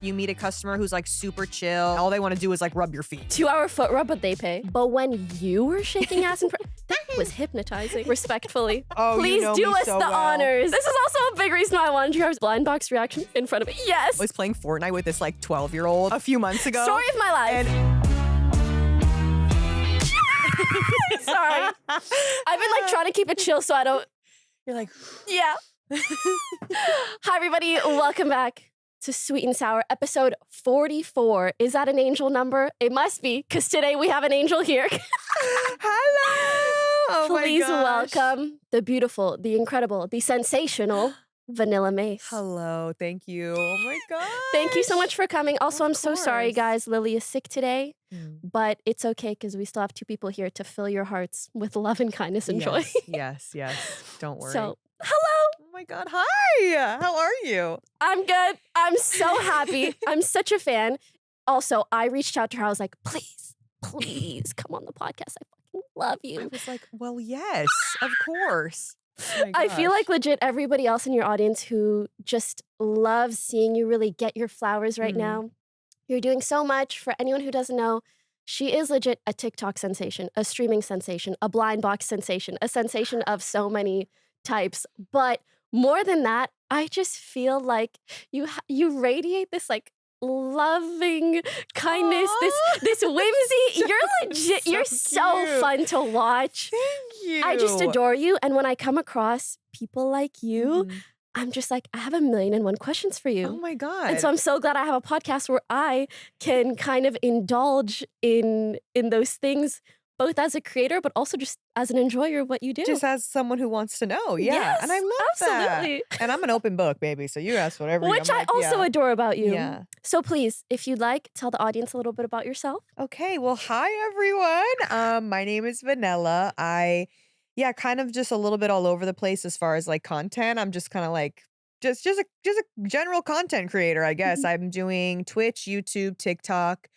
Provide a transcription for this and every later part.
You meet a customer who's like super chill. All they want to do is like rub your feet. 2-hour foot rub, but they pay. But when you were shaking ass in that was hypnotizing, respectfully. Oh, Please you know do me us so the well. honors. This is also a big reason why I wanted your blind box reaction in front of it. Yes. I was playing Fortnite with this like 12-year-old a few months ago. Story of my life. Sorry. I've been like trying to keep it chill so I don't. You're like, Yeah. Hi, everybody. Welcome back to Sweet and Sour, episode 44. Is that an angel number? It must be, because today we have an angel here. hello. Oh Please my gosh. welcome the beautiful, the incredible, the sensational VanillaMace. Hello. Thank you. Oh my god. Thank you so much for coming. Also, Of I'm so sorry, course. guys. Lily is sick today, Mm. but it's okay because we still have 2 people here to fill your hearts with love and kindness and joy. Yes. Don't worry. So, hello. Oh my god. Hi. How are you? I'm good. I'm so happy. I'm such a fan. Also, I reached out to her. I was like, please come on the podcast. I fucking love I you. was like, well, yes, of course. Oh my I feel gosh. like legit everybody else in your audience who just loves seeing you really get your flowers right Mhm. now. You're doing so much. For anyone who doesn't know, she is legit a TikTok sensation, a streaming sensation, a blind box sensation, a sensation of so many types. But more than that, I just feel like you radiate this like loving kindness, Aw. this whimsy. You're legit. So You're so cute. fun to watch. Thank you. I just adore you. And when I come across people like you, Mhm. I'm just like, I have 1,000,001 questions for you. Oh my god. And so I'm so glad I have a podcast where I can kind of indulge in those things, both as a creator, but also just as an enjoyer of what you do. just as someone who wants to know. Yeah. Yes, and I love absolutely. that. And I'm an open book, baby. So you ask whatever you Which I like, also yeah. adore about you. Yeah. So please, if you'd like, tell the audience a little bit about yourself. Okay, well, hi everyone. My name is Vanilla. Kind of just a little bit all over the place as far as like content. I'm just kind of like just a general content creator, I guess. I'm doing Twitch, YouTube, TikTok.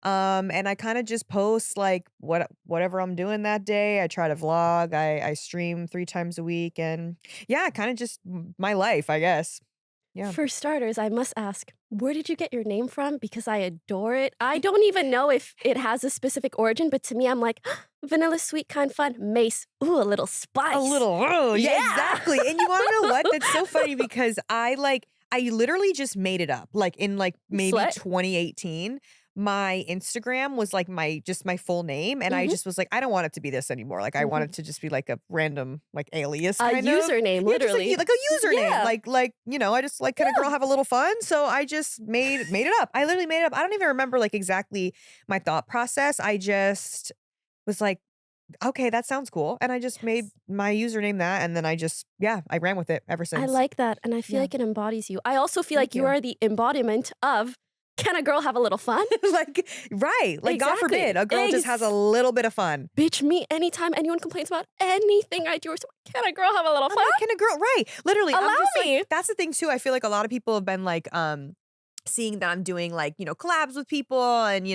And I kind of just post like whatever I'm doing that day. I try to vlog. I stream 3 times a week, and yeah, kind of just my life, I guess. Yeah. For starters, I must ask, where did you get your name from? Because I adore it. I don't even know if it has a specific origin, but to me, I'm like, vanilla, sweet, kind, fun, mace. Ooh, a little spice. A little, yeah, Yeah. exactly. And you want to know what? That's so funny because I literally just made it up. Like in like maybe Slut. 2018, my Instagram was like my full name, and I Mhm. just was like, I don't want it to be this anymore. Like I want it to just be like a random like alias A kind of username, Yeah, just literally. like a username. Yeah. Like I just like kind of girl have a little fun. So I just made it up. I literally made it up. I don't even remember like exactly my thought process. I just was like, okay, that sounds cool. And I just made my username that. And then I ran with it ever since. I like that, and I feel Yeah. like it embodies you. I also feel Thank like you you. are the embodiment of, can a girl have a little fun? like, right. Like, God Exactly. forbid, a girl just has a little bit of fun. Bitch, me, anytime anyone complains about anything I do, or something, can a girl have a little I'm fun? like, can a girl, right. Literally. I'm Allow just like, me. that's the thing too. I feel like a lot of people have been like, seeing that I'm doing like, collabs with people and,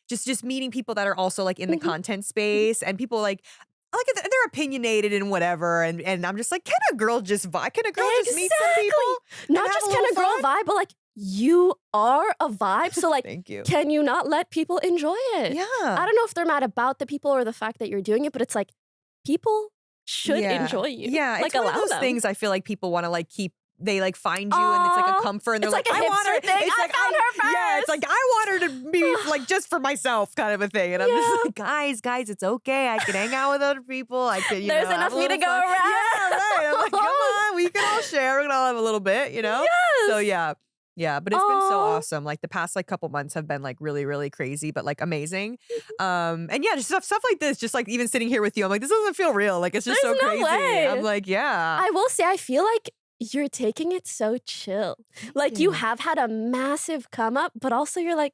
just meeting people that are also like in the content space, and people like they're opinionated and whatever. And I'm just like, can a girl just vibe? Can a girl just meet some people? Not have just a can a little girl fun? vibe, but like, you are a vibe. So like, Thank you. can you not let people enjoy it? Yeah. I don't know if they're mad about the people or the fact that you're doing it, but it's like, people should enjoy you. Yeah, like, it's one of allow those them. things I feel like people want to like keep. They like find you and it's like Aw, a comfort, and they're it's like a I want her. hipster thing. It's I like found her Yeah, it's first. like I want her to be like just for myself kind of a thing. And I'm just like, guys, it's okay. I can hang out with other people. I can, There's have enough a me to little go fun. around. Yeah, right. I'm like, come on, we can all share. We can all have a little bit, Yes. So yeah. Yeah, but it's been so Aw. awesome. Like the past like couple months have been like really, really crazy, but like amazing. And yeah, just stuff like this, just like even sitting here with you, I'm like, this doesn't feel real. Like it's just There's so no crazy. way. I'm like, yeah. I will say, I feel like you're taking it so chill. Like, you you. have had a massive come up, but also you're like,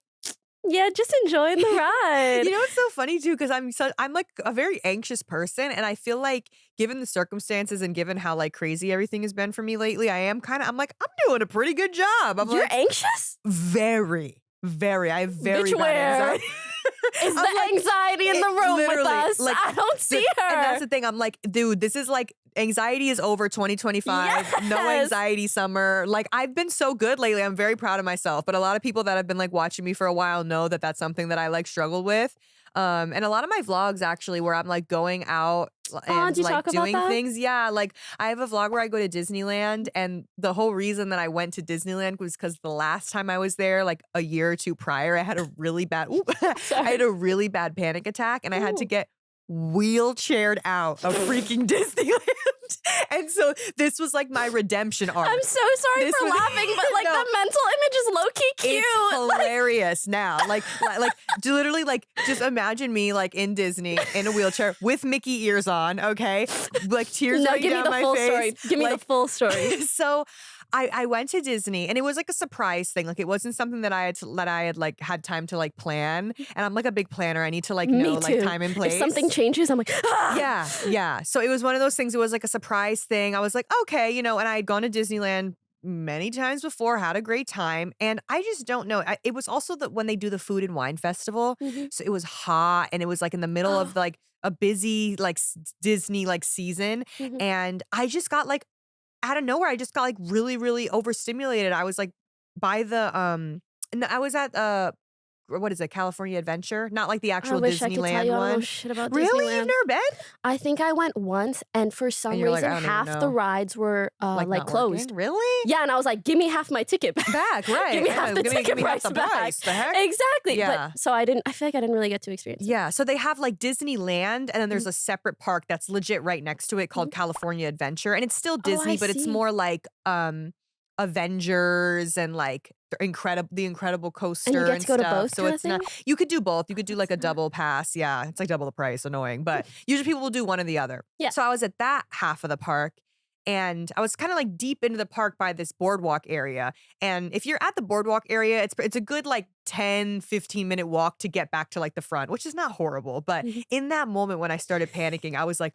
yeah, just enjoying the ride. You know what's so funny too? Because I'm like a very anxious person, and I feel like given the circumstances and given how like crazy everything has been for me lately, I'm like, I'm doing a pretty good job. I'm You're like anxious? very. I have very Bitch, bad where? anxiety. is I'm the like, anxiety in the room with literally, us. like, I don't see her. And that's the thing. I'm like, dude, this is like anxiety is over 2025. No Yes. anxiety summer. Like I've been so good lately. I'm very proud of myself. But a lot of people that have been like watching me for a while know that that's something that I like struggle with. And a lot of my vlogs actually where I'm like going out and Do you like talk about doing that? things. Yeah, like I have a vlog where I go to Disneyland, and the whole reason that I went to Disneyland was because the last time I was there, like a year or two prior, I had a really bad I had a really bad panic attack, and I had to Ooh. get wheelchaired out of freaking Disneyland. And so this was like my redemption arc. I'm so sorry This for was- laughing, but like No. the mental image is low key cute. It's hilarious now. Like literally, like just imagine me like in Disney in a wheelchair with Mickey ears on. Okay, like tears No, running give me down the my full face. story. Give me the Like, full story. so I went to Disney, and it was like a surprise thing. Like it wasn't something that I had like had time to like plan. And I'm like a big planner. I need to like Me know like too. time and place. If something changes, I'm like, ah! Yeah. So it was one of those things. It was like a surprise thing. I was like, okay, and I had gone to Disneyland many times before, had a great time. And I just don't know. It was also when they do the food and wine festival. Mhm. So it was hot, and it was like in the middle of like a busy like Disney like season. Mhm. And I just got like out of nowhere, I just got like really, really overstimulated. I was like by the and I was at what is it, California Adventure? Not like the I actual wish I could tell Disneyland you I don't know one. shit about Really? Disneyland. You've never been? I think I went once, and for some you're like, reason, "I don't even half the know." rides were like not closed. working? Really? Yeah, and I was like, give me half my ticket back. Back, right. Give me Yeah, half the ticket give me price half the back. price. The heck? Exactly. Yeah. But so I feel like I didn't really get to experience it. Yeah, so they have like Disneyland, and then there's Mhm. a separate park that's legit right next to it called California Adventure, and it's still Oh, Disney, I but it's see. more like Avengers and like the Incredible Coaster get to go to stuff. both So kinda it's not. thing? You could do both. You could do like a That's double pass. Yeah, it's like double the price. Annoying, but usually people will do one or the other. Yeah. So I was at that half of the park. And I was kind of like deep into the park by this boardwalk area. And if you're at the boardwalk area, it's a good like 10, 15-minute walk to get back to like the front, which is not horrible. But Mhm. in that moment when I started panicking, I was like,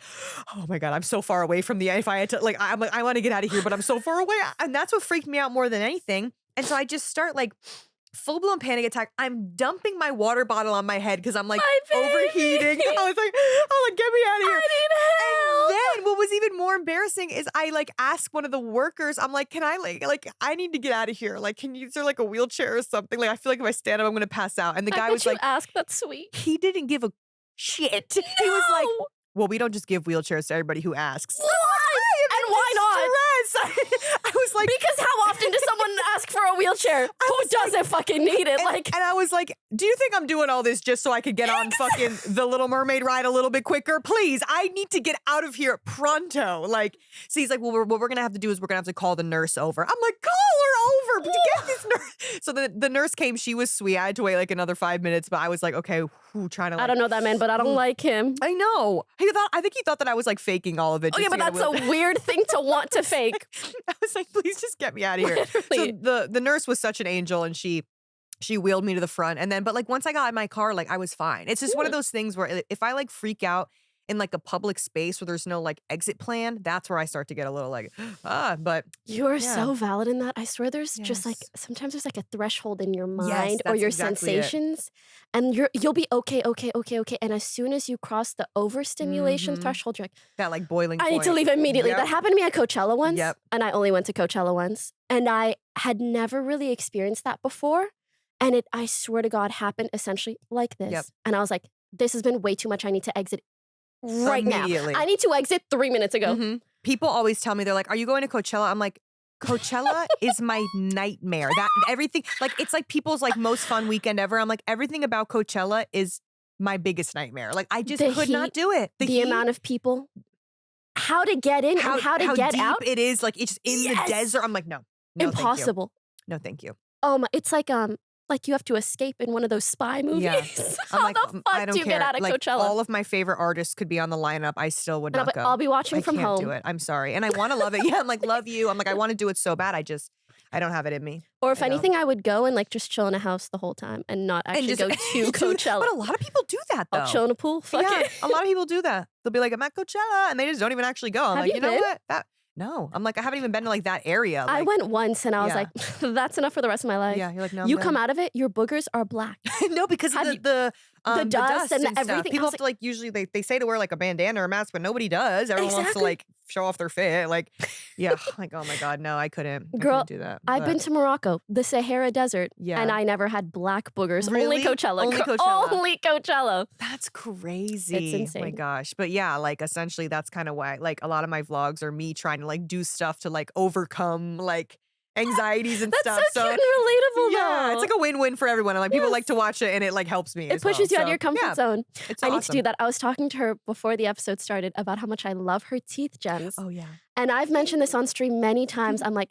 oh my God, I'm so far away from if I had to like, I'm like, I want to get out of here, but I'm so far away. And that's what freaked me out more than anything. And so I just start like full-blown panic attack. I'm dumping my water bottle on my head because I'm like My baby. overheating. I was like, get me out of here. I need help. And then what was even more embarrassing is I like asked one of the workers, I'm like, can I like I need to get out of here. Like, is there like a wheelchair or something? Like, I feel like if I stand up, I'm gonna pass out. And the guy I was bet you like, ask. That's sweet. he didn't give a shit. He was like, well, we don't just give wheelchairs to everybody who asks. Why? And why not? I was like, Because how often does someone ask for a wheelchair? Who doesn't fucking need it? Like, and I was like, do you think I'm doing all this just so I could get on fucking the Little Mermaid ride a little bit quicker? Please, I need to get out of here pronto. Like, so he's like, well, what we're going to have to do is we're going to have to call the nurse over. I'm like, call her over to get this nurse. So the nurse came. She was sweet. I had to wait like another 5 minutes, but I was like, okay, trying to like, I don't know that man, but I don't like him. I know. I think he thought that I was like faking all of it. Okay, just but to get that's a weird thing to want to fake. I was like, please just get me out of here. Literally. So the nurse was such an angel, and she wheeled me to the front. And then, but like once I got in my car, like I was fine. It's just one of those things where if I like freak out in like a public space where there's no like exit plan, that's where I start to get a little like, but You are yeah. so valid in that. I swear there's just like, Yes. sometimes there's like a threshold in your mind or that's your exactly it. sensations. And you'll be okay. And as soon as you cross the overstimulation Mhm. threshold, you're like, that like boiling I need to point. leave immediately. Yep. That happened to me at Coachella once. Yep. And I only went to Coachella once. And I had never really experienced that before. And it, I swear to God, happened essentially like this. Yep. And I was like, this has been way too much. I need to exit right now. Immediately. I need to exit 3 minutes ago. Mhm. People always tell me, they're like, are you going to Coachella? I'm like, Coachella is my nightmare. That everything, like it's like people's like most fun weekend ever. I'm like, everything about Coachella is my biggest nightmare. Like I just The could not heat, do it. The heat, amount of people, how to get in and how to get deep out. it is. Like it's in the Yes. desert. I'm like, no, thank you. Impossible. No, thank you. It's like you have to escape in one of those spy movies. Yeah. I'm How like, the fuck I don't do you care. get out of like, Coachella? all of my favorite artists could be on the lineup. I still would And not go. I'll be watching I from can't home. do it. I'm sorry. And I want to love it. Yeah, I'm like, love you. I'm like, I want to do it so bad. I don't have it in me. Or if I don't. anything, I would go and like just chill in a house the whole time and not actually go to Coachella. But a lot of people do that though. I'll chill in a pool. Fuck Yeah, it. a lot of people do that. They'll be like, I'm at Coachella, and they just don't even actually go. I'm Have like, you know been? what? No. I'm like, I haven't even been to like that area. I Like, went once and I was Yeah. like, that's enough for the rest of my life. Yeah, you're like, no. I'm You good. come out of it, your boogers are black. No, because Have of you- the The The dust dust and and stuff. everything. I People was have to like usually they say to wear like a bandana or a mask, but nobody does. Everyone wants to exactly. like show off their fit. Like, yeah, like oh my god, no, I couldn't. I Girl, couldn't do that. I've But been to Morocco, the Sahara Desert, and yeah, I never had black boogers. Only really, Coachella. only Coachella. Only Coachella. That's It's crazy. Oh my insane. gosh. But yeah, like essentially that's kind of why like a lot of my vlogs are me trying to like do stuff to like overcome like anxieties and That's so stuff. cute So and relatable, yeah, it's though. like a win-win for everyone. And like people like Yes. to watch it and it like helps me It as well. pushes you out of So your comfort yeah, zone. it's I need to do awesome. that. I was talking to her before the episode started about how much I love her teeth gems. Oh yeah. And I've mentioned this on stream many times. I'm like,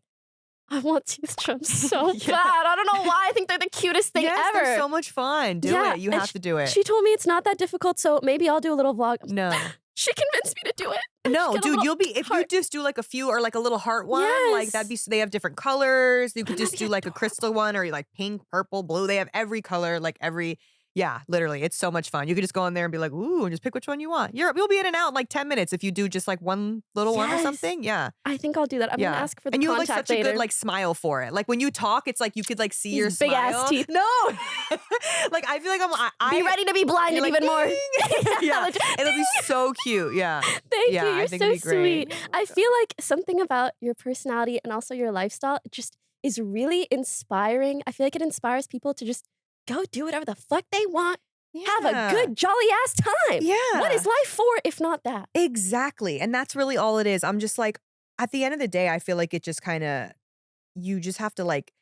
I want teeth gems so Yeah. bad. I don't know why. I think they're the cutest thing Yes, ever. they're so much fun. Do Yeah, it. You and have to do it. She told me it's not that difficult, so maybe I'll do a little vlog. No. She convinced me to do it. No, Get a dude, little you'll be if you heart. just do like a few or like a little heart one, like that'd Yes. be they have different colors. You could That'd just be do like a crystal one or like pink, purple, blue. They have every color, like every yeah, literally. It's so much fun. You could just go in there and be like, ooh, and just pick which one you want. You'll be in and out in like 10 minutes if you do just like one little one or Yes. something. Yeah. I think I'll do that. I'm gonna Yeah. ask for the And you have like contact such a later. good like smile for it. Like when you talk, it's like you could like see your These big ass smile. teeth. No. Like I feel like Be ready to be blinded you're like, even more. "Ding." Yeah. Like, It'll be so cute. Yeah. Thank Yeah, you. I You're think so it'd be great. sweet. I feel like something about your personality and also your lifestyle just is really inspiring. I feel like it inspires people to just go do whatever the fuck they want. Have a Yeah. good, jolly ass time. What is Yeah. life for if not that? Exactly. And that's really all it is. I'm just like, at the end of the day, I feel like it just kind of, you just have to like,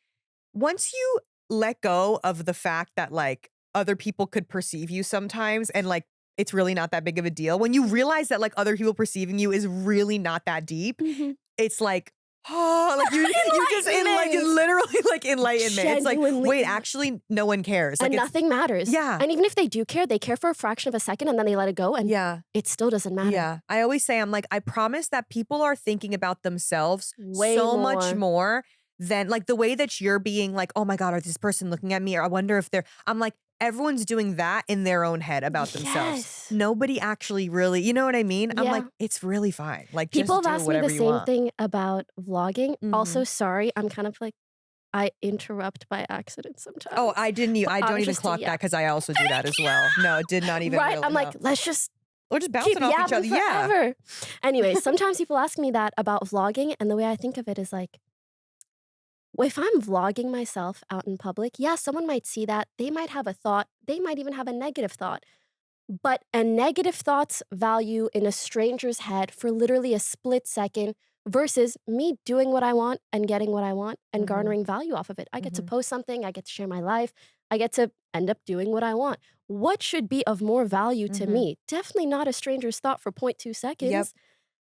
once you let go of the fact that like other people could perceive you sometimes and like it's really not that big of a deal, when you realize that like other people perceiving you is really not that deep, Mhm. it's like, oh, like you just in like Enlightenment. literally like enlightenment. It's like, Genuinely wait, enlightenment. actually, no one cares. Like And it's nothing matters. yeah. And even if they do care, they care for a fraction of a second and then they let it go and Yeah. it still doesn't matter. Yeah. I always say, I'm like, I promise that people are thinking about themselves Way so much more. more than like the way that you're being like, oh my God, are this person looking at me? Or I wonder if they're, I'm like, everyone's doing that in their own head about themselves. Yes. Nobody actually really, you know what I mean? I'm like, Yeah. it's really fine. Like, People just have do asked me whatever the you same want. thing about vlogging. Mhm. Also, sorry, I'm kind of like, I interrupt by accident sometimes. Oh, I didn't, But I I'm don't even just- clock yeah. that because I also do that as well. No, did not even. Right? Really, I'm like, no. let's just We're just keep bouncing off each other. yapping Yeah. forever. Anyway, sometimes people ask me that about vlogging, and the way I think of it is like, if I'm vlogging myself out in public, yeah, someone might see that. They might have a thought. They might even have a negative thought. But a negative thought's value in a stranger's head for literally a split second versus me doing what I want and getting what I want and Mhm. garnering value off of it. I get to Mhm. post something, I get to share my life, I get to end up doing what I want. What should be of more value to Mhm. me? Definitely not a stranger's thought for 0.2 seconds.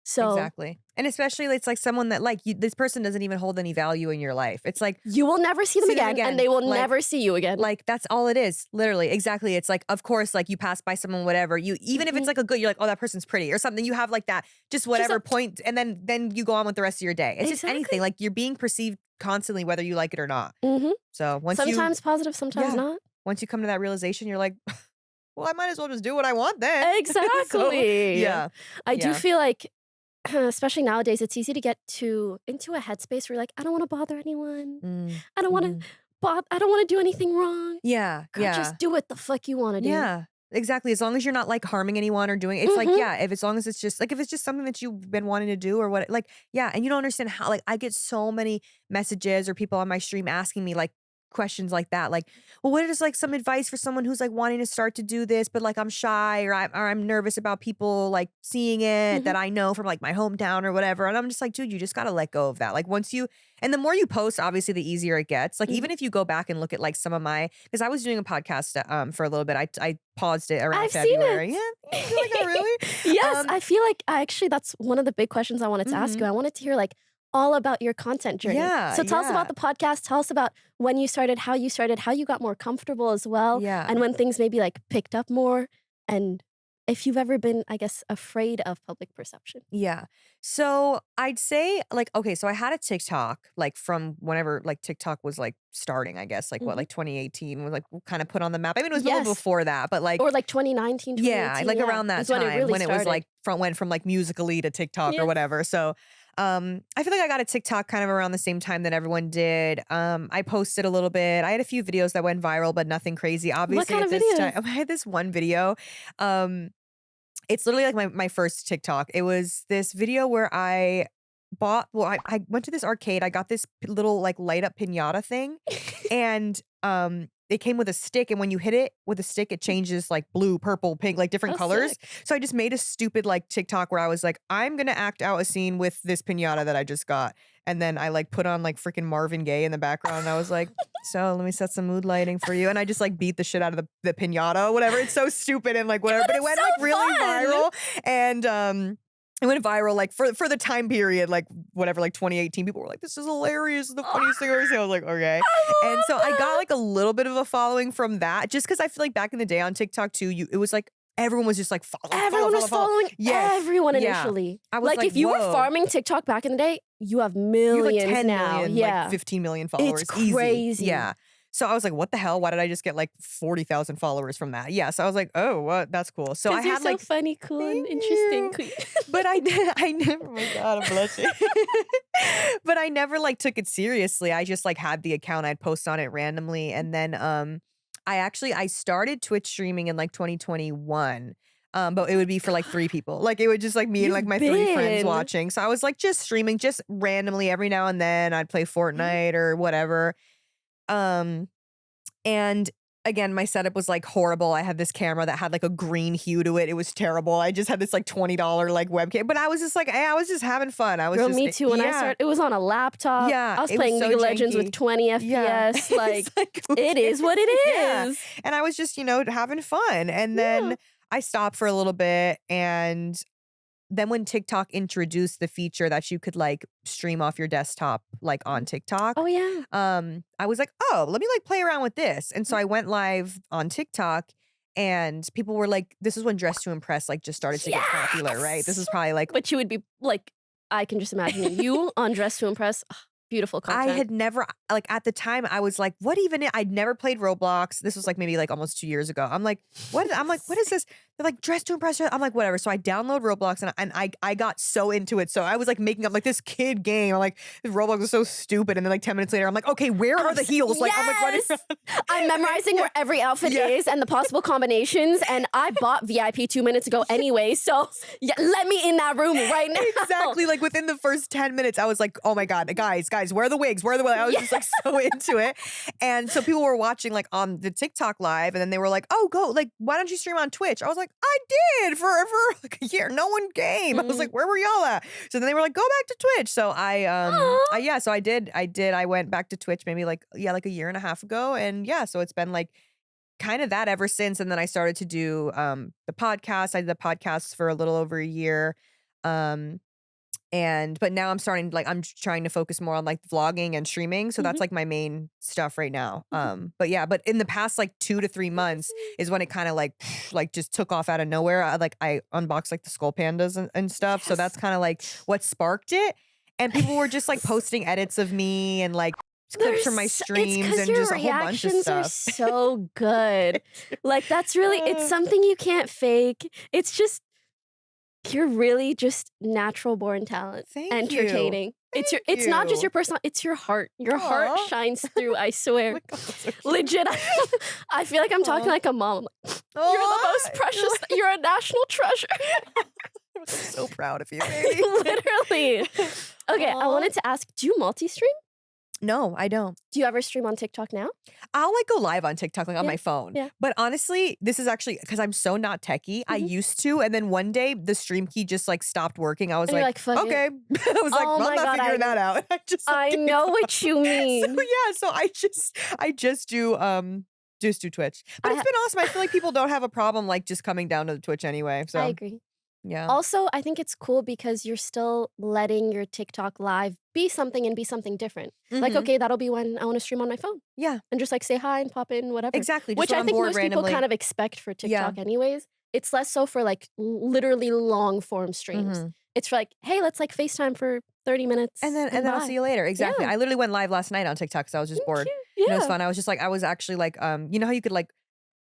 So Exactly. And especially it's like someone that like you, this person doesn't even hold any value in your life. It's like you will never see them again, and they will Like- never see you again. like that's all it is. Literally. Exactly. It's like of course like you pass by someone whatever. You even if Mhm. it's like a good you're like oh that person's pretty or something you have like that just whatever a- point and then you go on with the rest of your day. It's just Exactly. anything like you're being perceived constantly whether you like it or not. Mhm. So Sometimes positive, sometimes Yeah. not. once you come to that realization you're like well I might as well just do what I want then. So, Exactly. yeah. I do Yeah. feel like, especially nowadays, it's easy to get into a headspace where you're like, I don't want to bother anyone. Mm, I don't want mhm. to I don't want to do anything wrong. Yeah. Girl, Yeah. just do what the fuck you want to do. Yeah, exactly. As long as you're not like harming anyone or doing it's like, Mhm. yeah, if as long as it's just like if it's just something that you've been wanting to do or what like, yeah, and you don't understand how like I get so many messages or people on my stream asking me like questions like that. Like, well, what is like some advice for someone who's like wanting to start to do this, but like I'm shy or I'm nervous about people like seeing it that I know from like my hometown or whatever. And I'm just like, dude, you just gotta let go of that. Like once you and the more you post, obviously the easier it gets. Like even if you go back and look at like some of my because I was doing a podcast for a little bit. I paused it around I've seen February. it. Yeah. You're like, oh really? Yes, I feel like actually that's one of the big questions I wanted to ask Mhm. you. I wanted to hear like all about your content journey. Yeah, So tell us yeah. about the podcast. Tell us about when you started, how you got more comfortable as well, Yeah. and when things maybe like picked up more, and if you've ever been, I guess, afraid of public perception. Yeah. So I'd say like, okay, so I had a TikTok like from whenever like TikTok was like starting, I guess, like what, Mhm. like 2018 was like kind of put on the map. I mean, it was a little Yes. before that, but like, Or like 2019, yeah, 2018. like around that is time when it really when it was started. like went from like Musically to TikTok or Yes. whatever. So I feel like I got a TikTok kind of around the same time that everyone did. I posted a little bit. I had a few videos that went viral, but nothing crazy. What Obviously, kind at of this videos? time, I had this one video. Um, it's literally like my first TikTok. It was this video where I went to this arcade. I got this little like light up pinata thing, and it came with a stick, and when you hit it with a stick, it changes like blue, purple, pink, like different Oh, colors. sick. So I just made a stupid like TikTok where I was like, I'm gonna act out a scene with this pinata that I just got. And then I like put on like freaking Marvin Gaye in the background. And I was like, so let me set some mood lighting for you. And I just like beat the shit out of the pinata or whatever. It's so stupid and like whatever. But it That's went like so really fun. viral. And it went viral like for the time period, like whatever, like 2018. People were like, this is hilarious. This is the funniest thing I've ever seen. I was like, okay. I And so love I got that. like a little bit of a following from that, just because I feel like back in the day on TikTok too, it was like everyone was just like Everyone was follow. following Yes. everyone Yeah. initially. I was Like, like, if you were whoa. farming TikTok back in the day, you have You have like millions 10 now. million, like Yeah. 15 million It's followers. Easy. crazy. Yeah. So I was like, what the hell? Why did I just get like 40,000 followers from that? Yeah. So I was like, oh, what? That's cool. So I Because you're had so like, funny, cool, and thank interesting. you. But I never, oh my God, I'm blushing. But I never like took it seriously. I just like had the account. I'd post on it randomly. And then I started Twitch streaming in like 2021. But it would be for like 3 people. Like it would just like me and like You've my 3 friends been. watching. So I was like just streaming just randomly every now and then. I'd play Fortnite or whatever. Um and again, my setup was like horrible. I had this camera that had like a green hue to it. It was terrible. I just had this like $20 like webcam, but I was just like, I was just having fun. I was Girl, just me too. When I yeah. started, it was on a laptop. Yeah, I was it was playing so League of Legends with janky. 20 Yeah. FPS. Like, It's like, who it is what it yeah. is. And I was just, having fun. And Yeah. then I stopped for a little bit. And then when TikTok introduced the feature that you could like stream off your desktop, like on TikTok, Oh, yeah. I was like, oh, let me like play around with this. And so I went live on TikTok and people were like, this is when Dress to Impress like just started to get popular, right? This Yes! is probably like But you would be like, I can just imagine you on Dress to Impress. Ugh, beautiful I content. had never like at the time I was like, what even? I'd never played Roblox. This was like maybe like almost 2 years ago. I'm like, what? I'm like, what is this? They're like Dress to Impress. I'm like, whatever. So I download Roblox and I got so into it. So I was like making up like this kid game. I'm like, Roblox is so stupid. And then like 10 minutes later, I'm like, okay, where are the heels? Like I'm like running Yes! I'm memorizing where every outfit Yeah. is and the possible combinations. And I bought VIP 2 minutes ago anyway. So yeah, let me in that room right now. Exactly. Like within the first 10 minutes, I was like, oh my God, guys, where are the wigs? Where are the wigs? I was just like so into it. And so people were watching like on the TikTok live and then they were like, oh, go, like, why don't you stream on Twitch? I was like, I did for like a year. No one came. I was like, where were y'all at? So then they were like, go back to Twitch. So Aw. so I did. I went back to Twitch maybe like, like a year and a half ago. And yeah, so it's been like kind of that ever since. And then I started to do the podcast. I did the podcast for a little over a year. But now I'm trying to focus more on like vlogging and streaming. So that's Mhm. like my main stuff right now. Mhm. But in the past like 2 to 3 months is when it kind of like like just took off out of nowhere. I unboxed like the skullpandas and stuff. So that's Yes. kind of like what sparked it. And people were just like posting edits of me and like clips from my It's streams because and your just a whole bunch of reactions are stuff. so good. Like, that's really, it's Uh, something you can't fake. It's just, you're really just natural born talent. Thank you. Entertaining. Thank It's not just you. your personal, it's your heart. Your heart Aw. shines through, I Oh swear. my God, that's so cute. Legit. I feel like I'm talking Aw. like a mom. You're the Aw, most precious. You're a national treasure. I'm so proud of you, baby. Literally. Okay, I Aw. wanted to ask, do you multi-stream? No, I don't. Do you ever stream on TikTok now? I'll like go live on TikTok, like on Yeah, my phone. yeah. But honestly, this is actually because I'm so not techie. I Mhm. used to, and then one day the stream key just like stopped working. I was And you're like, like, "Fuck it." okay. I was like, Oh I'm my not God, figuring that out. I just like, I gave know up. what you mean. So yeah, so I just do Twitch. But I it's ha- been awesome. I feel like people don't have a problem like just coming down to the Twitch anyway. I So agree. yeah. Also, I think it's cool because you're still letting your TikTok live be something and be something different. Like, Mhm. okay, that'll be when I want to stream on my phone Yeah, and just like say hi and pop in, whatever. exactly. Just Which when I I'm think bored most people randomly. kind of expect for Yeah. TikTok anyways. It's less so for like literally long form streams. Mhm. It's for like, hey, let's like FaceTime for 30 minutes. And then I'll bye. see you later. Exactly. Yeah. I literally went live last night on TikTok because I was just bored. Cute. And it was Yeah. fun. I was just like, I was actually like, you know how you could like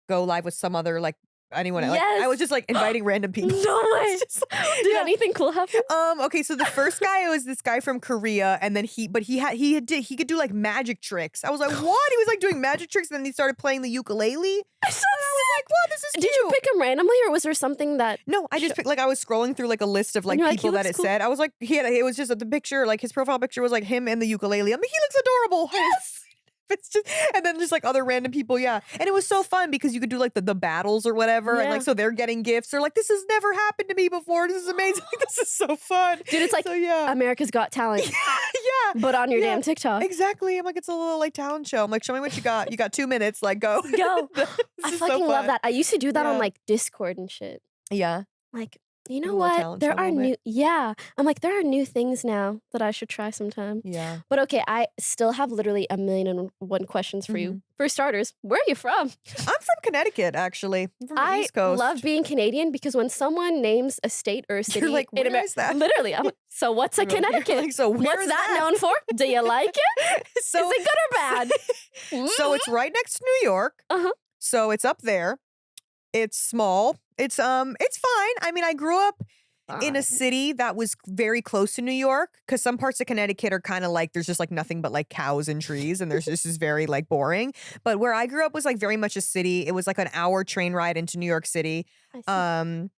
go live with some other like anyone. Like I was Yes. just like inviting random people. No way. It's just Did yeah. anything cool happen? Okay, so the first guy was this guy from Korea, and then he could do like magic tricks. I was like, what? He was like doing magic tricks, and then he started playing the ukulele. That's so I was like, "Wow, this is sick. Did you cute." pick him randomly, or was there something that No, I just picked like I was scrolling through like a list of like you're like, "He people that looks it cool." said. I was like, it was just the picture, like his profile picture was like him and the ukulele. I'm like, he looks adorable. Yes. It's just, and then just like other random people, yeah. And it was so fun because you could do like the battles or whatever, and Yeah. like so they're getting gifts. They're like, this has never happened to me before. This is amazing. This is so fun, Dude, it's like so yeah, America's Got Talent, yeah, but on your yeah. damn TikTok. Exactly. I'm like, it's a little like talent show. I'm like, show me what you got. You got 2 minutes. Like, go. Go. This I is so fucking love fun. that. I used to do that on Yeah. like Discord and shit. Yeah. Like, you Like know a little what? talent show There a are little bit. I'm like, there are new things now that I should try sometime. Yeah. But okay, I still have literally a million and one questions for you. For starters, where are you from? I'm from Connecticut, actually. I'm from the I East Coast. love being Canadian because when someone names a state or a city You're like, in where America, is that? literally, I'm like, so what's a You're like- you're Connecticut? like, so where What's is that that? known for? Do you like it? So, Is it good or bad? so it's right next to New York. Uh-huh. So it's up there. It's small. It's fine. I mean, I grew up in a city that was very close to New York because some parts of Connecticut are kind of like there's just like nothing but like cows and trees and there's this is very like boring. But where I grew up was like very much a city. It was like an hour train ride into New York City. I see.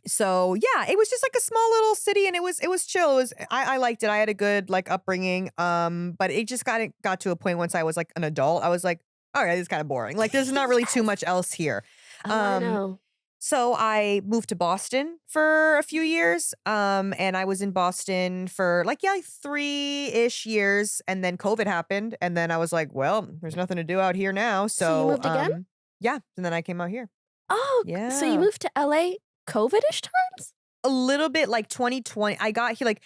So yeah, it was just like a small little city and it was chill. It was I liked it. I had a good like upbringing. But it just got to a point once I was like an adult. I was like, all right, it's kind of boring. Like there's not really too much else here. Oh, I know. So I moved to Boston for a few years. And I was in Boston for like 3-ish years. And then COVID happened. And then I was like, well, there's nothing to do out here now. So you moved again? Yeah. And then I came out here. Oh, so you Yeah. moved to LA COVID-ish times? A little bit like 2020. I got here like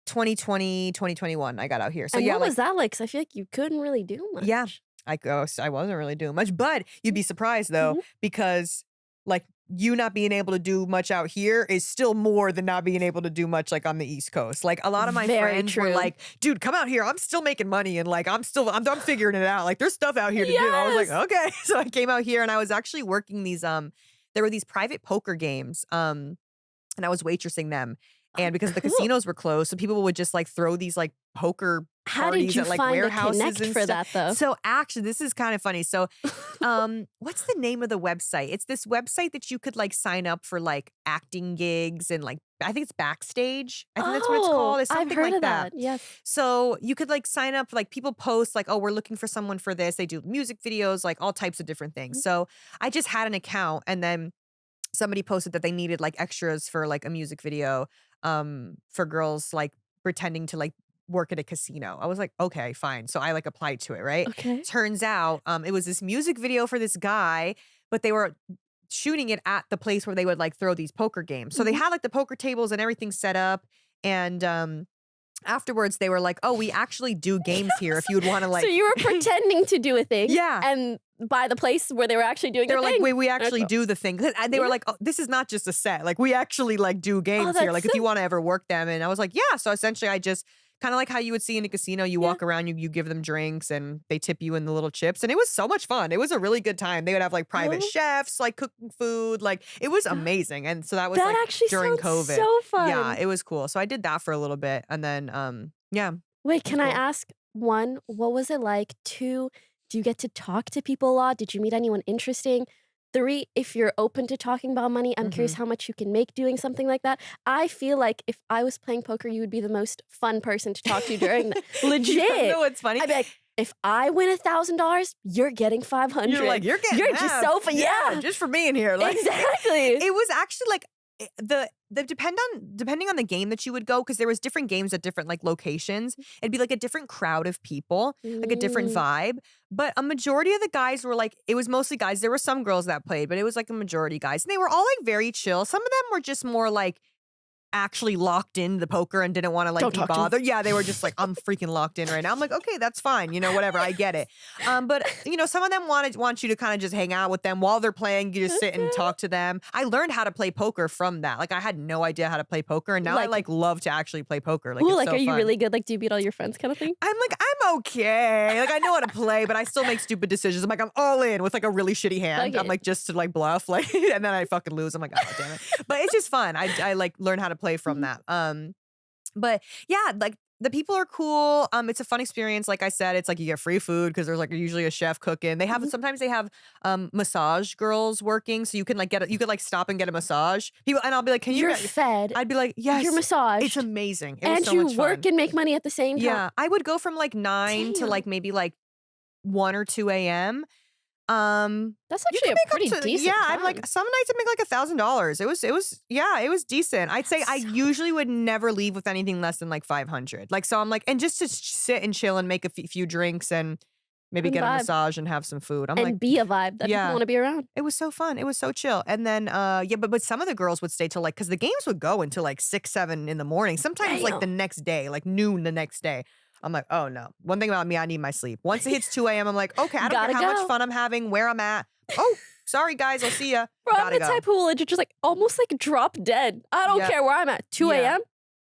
2020, 2021. I got out here. So And yeah, what like was that like? 'Cause I feel like you couldn't really do much. yeah, I wasn't really doing much, but you'd be surprised though, because like you not being able to do much out here is still more than not being able to do much like on the East Coast. Like a lot of my Very friends were true. like, dude, come out here. I'm still making money and like I'm figuring it out. Like there's stuff out here to do. I was like, Yes. okay. So I came out here and I was actually working these there were these private poker games. And I was waitressing them. And because the Cool. casinos were closed, so people would just like throw these like poker How did parties you at like find a warehouses connect and for stuff. that though? So actually, this is kind of funny. So, what's the name of the website? It's this website that you could like sign up for like acting gigs and like I think it's Backstage. I think that's what it's called. It's something I've heard like of that. Yes. So you could like sign up, like people post like, oh, we're looking for someone for this. They do music videos, like all types of different things. So I just had an account and then somebody posted that they needed like extras for like a music video for girls like pretending to like work at a casino. I was like, okay, fine. So I like applied to it, right? Okay. Turns out it was this music video for this guy, but they were shooting it at the place where they would like throw these poker games. So they had like the poker tables and everything set up. And afterwards they were like, oh, we actually do games here if you would want to like So you were pretending to do a thing. Yeah. And by the place where they were actually doing they a were like, thing. wait, we actually cool. do the thing. 'Cause they were Yeah. like, oh, this is not just a set. Like, we actually like do games here. that's Like, if so- you want to ever work them. And I was like, yeah. So essentially, I just kind of like how you would see in a casino. You walk around, you give them drinks, and they tip you in the little chips. And it was so much fun. It was a really good time. They would have like private Oh. chefs, like cooking food. Like, it was amazing. And so that was that like actually during sounds COVID. so fun. Yeah, it was cool. So I did that for a little bit, and then yeah. Wait, can I cool. ask, one, what was it like? Two, do you get to talk to people a lot? Did you meet anyone interesting? Three, if you're open to talking about money, I'm curious how much you can make doing something like that. I feel like if I was playing poker, you would be the most fun person to talk to during that. Legit. You know what's funny? I'd be like, if I win $1,000, you're getting 500. You're like, you're getting You're just half. so fun. Yeah. just for being here. Like, Exactly. It was actually like the depending on the game that you would go, because there was different games at different like locations. It'd be like a different crowd of people, like a different vibe. But a majority of the guys were like, it was mostly guys. There were some girls that played, but it was like a majority guys, and they were all like very chill. Some of them were just more like actually locked in the poker and didn't want to like Don't be talk to me. bothered. Yeah, they were just like, I'm freaking locked in right now. I'm like, okay, that's fine. You know, whatever. I get it. But you know, some of them want you to kind of just hang out with them while they're playing. You just sit and talk to them. I learned how to play poker from that. Like I had no idea how to play poker, and now I like love to actually play poker. Like, ooh, it's like so are you fun. really good? Like, do you beat all your friends kind of thing? I'm like, I'm okay. Like I know how to play, but I still make stupid decisions. I'm like, I'm all in with like a really shitty hand. I'm like, just to like bluff, like, and then I fucking lose. I'm like, oh damn it. But it's just fun. I like learn how to play from that. But yeah, like the people are cool. It's a fun experience. Like I said, it's like you get free food because there's like usually a chef cooking. They have sometimes they have massage girls working, so you can like you could like stop and get a massage. People and I'll be like, can you? You're fed. I'd be like, yes, You're massaged. It's amazing. It was and so you much work fun. and make money at the same time. Yeah, I would go from like 9 to like maybe like 1 or 2 a.m. That's You actually can a make pretty up to, decent yeah, time. I'm like some nights I make like $1,000. It was decent. I'd say I usually would never leave with anything less than like 500. Like so I'm like, and just to sit and chill and make a few drinks and maybe And get a vibe. massage and have some food. I'm and like, be a vibe that people want to be around. it was so fun. It was so chill. And then yeah, but some of the girls would stay till like, because the games would go until like 6, 7 in the morning. Sometimes like the next day, like noon the next day. I'm like, oh no. One thing about me, I need my sleep. Once it hits 2 a.m., I'm like, okay, I don't care how much fun I'm having, where I'm at. Oh, sorry guys, I'll see ya. Bro, I'm the type who will legit just like almost like drop dead. I don't care where I'm at. 2 a.m.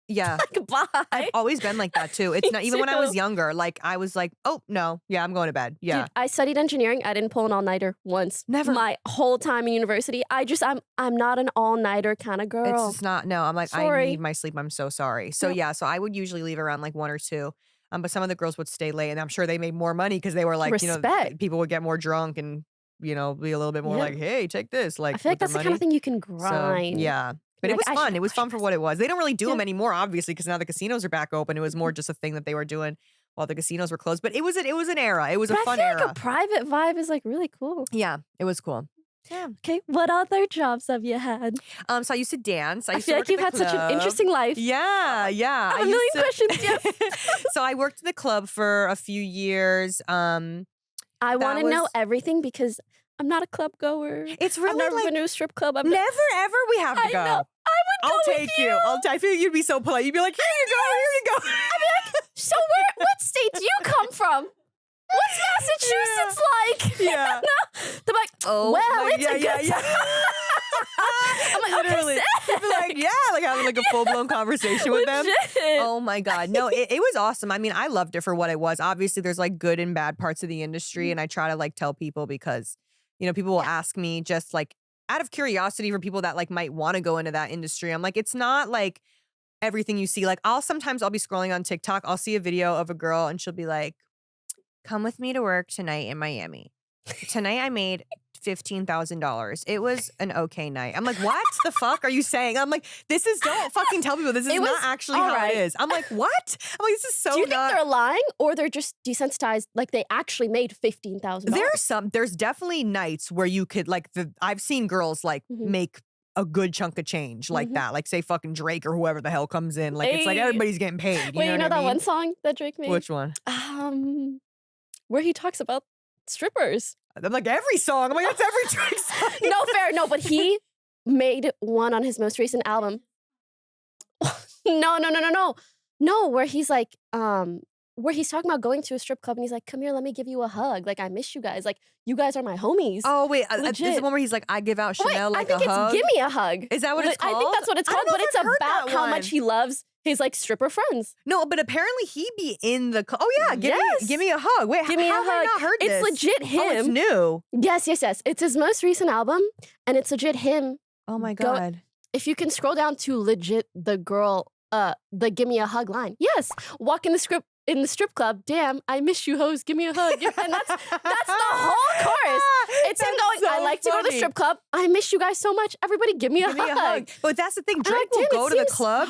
Yeah. Like, bye. I've always been like that too. It's not even when I was younger. Like I was like, oh no, yeah, I'm going to bed. Yeah. Dude, I studied engineering. I didn't pull an all-nighter once. Never. My whole time in university. I'm not an all-nighter kind of girl. It's just not. No, I'm like, Sorry. I need my sleep. I'm so sorry. So yeah, so I would usually leave around like 1 or 2. But some of the girls would stay late, and I'm sure they made more money because they were like, you know, people would get more drunk and you know be a little bit more like, hey, take this. Like I feel like that's the kind of thing you can grind. So, yeah. But it was fun. It was fun for what it was. They don't really do them anymore, obviously, because now the casinos are back open. It was more just a thing that they were doing while the casinos were closed. But it was an era. It was a fun era. Like a private vibe is like really cool. Yeah, it was cool. Yeah. Okay, what other jobs have you had? So I used to dance. I feel like you've had such an interesting life. Yeah, yeah. I have a million questions. Yes. So I worked at the club for a few years. I want to know everything because I'm not a club goer. It's really I've never like been to a strip club. Never ever we have to go. Know. I would I'll take you. I feel you'd be so polite. You'd be like, here you go, here you go. I'd be like, so what state do you come from? What's Massachusetts like? Yeah. They're like, oh, well, like, it's a good time. I'm like, literally. okay, like, yeah, like having like a full-blown conversation with them. Oh my God. No, it was awesome. I mean, I loved it for what it was. Obviously, there's like good and bad parts of the industry. And I try to like tell people because, you know, people will ask me just like out of curiosity for people that like might want to go into that industry. I'm like, it's not like everything you see. Like sometimes I'll be scrolling on TikTok. I'll see a video of a girl and she'll be like, come with me to work tonight in Miami. Tonight I made $15,000. It was an okay night. I'm like, what the fuck are you saying? I'm like, don't fucking tell people this is not actually how it is. I'm like, what? I'm like, this is so Do you think they're lying or they're just desensitized, like they actually made $15,000? There's definitely nights where you could like, I've seen girls like make a good chunk of change like that. Like say fucking Drake or whoever the hell comes in. Like it's like everybody's getting paid. Wait, you know that I mean? one song that Drake made? Which one? Where he talks about strippers. I'm like, every song. I'm like, that's every Drake song. No, fair. No, but he made one on his most recent album. No, where he's like, where he's talking about going to a strip club and he's like, come here, let me give you a hug. Like, I miss you guys. Like, you guys are my homies. Oh, wait. This is the one where he's like, I give out Chanel like a hug? I think it's Give Me a Hug. Is that what it's called? I think that's what it's called, but it's about how much he loves his like stripper friends. No, but apparently he be in the. Oh yeah, give me a hug. Wait, give me a hug. Have I not heard this? It's legit him. Oh, it's new. Yes. It's his most recent album, and it's legit him. Oh my God. If you can scroll down to legit the girl, the give me a hug line. Yes, walk in the strip club. Damn, I miss you, hoes. Give me a hug. And that's the whole chorus. It's him going, so I like to go to the strip club. I miss you guys so much. Everybody give me a hug. But that's the thing. Drake will go to the club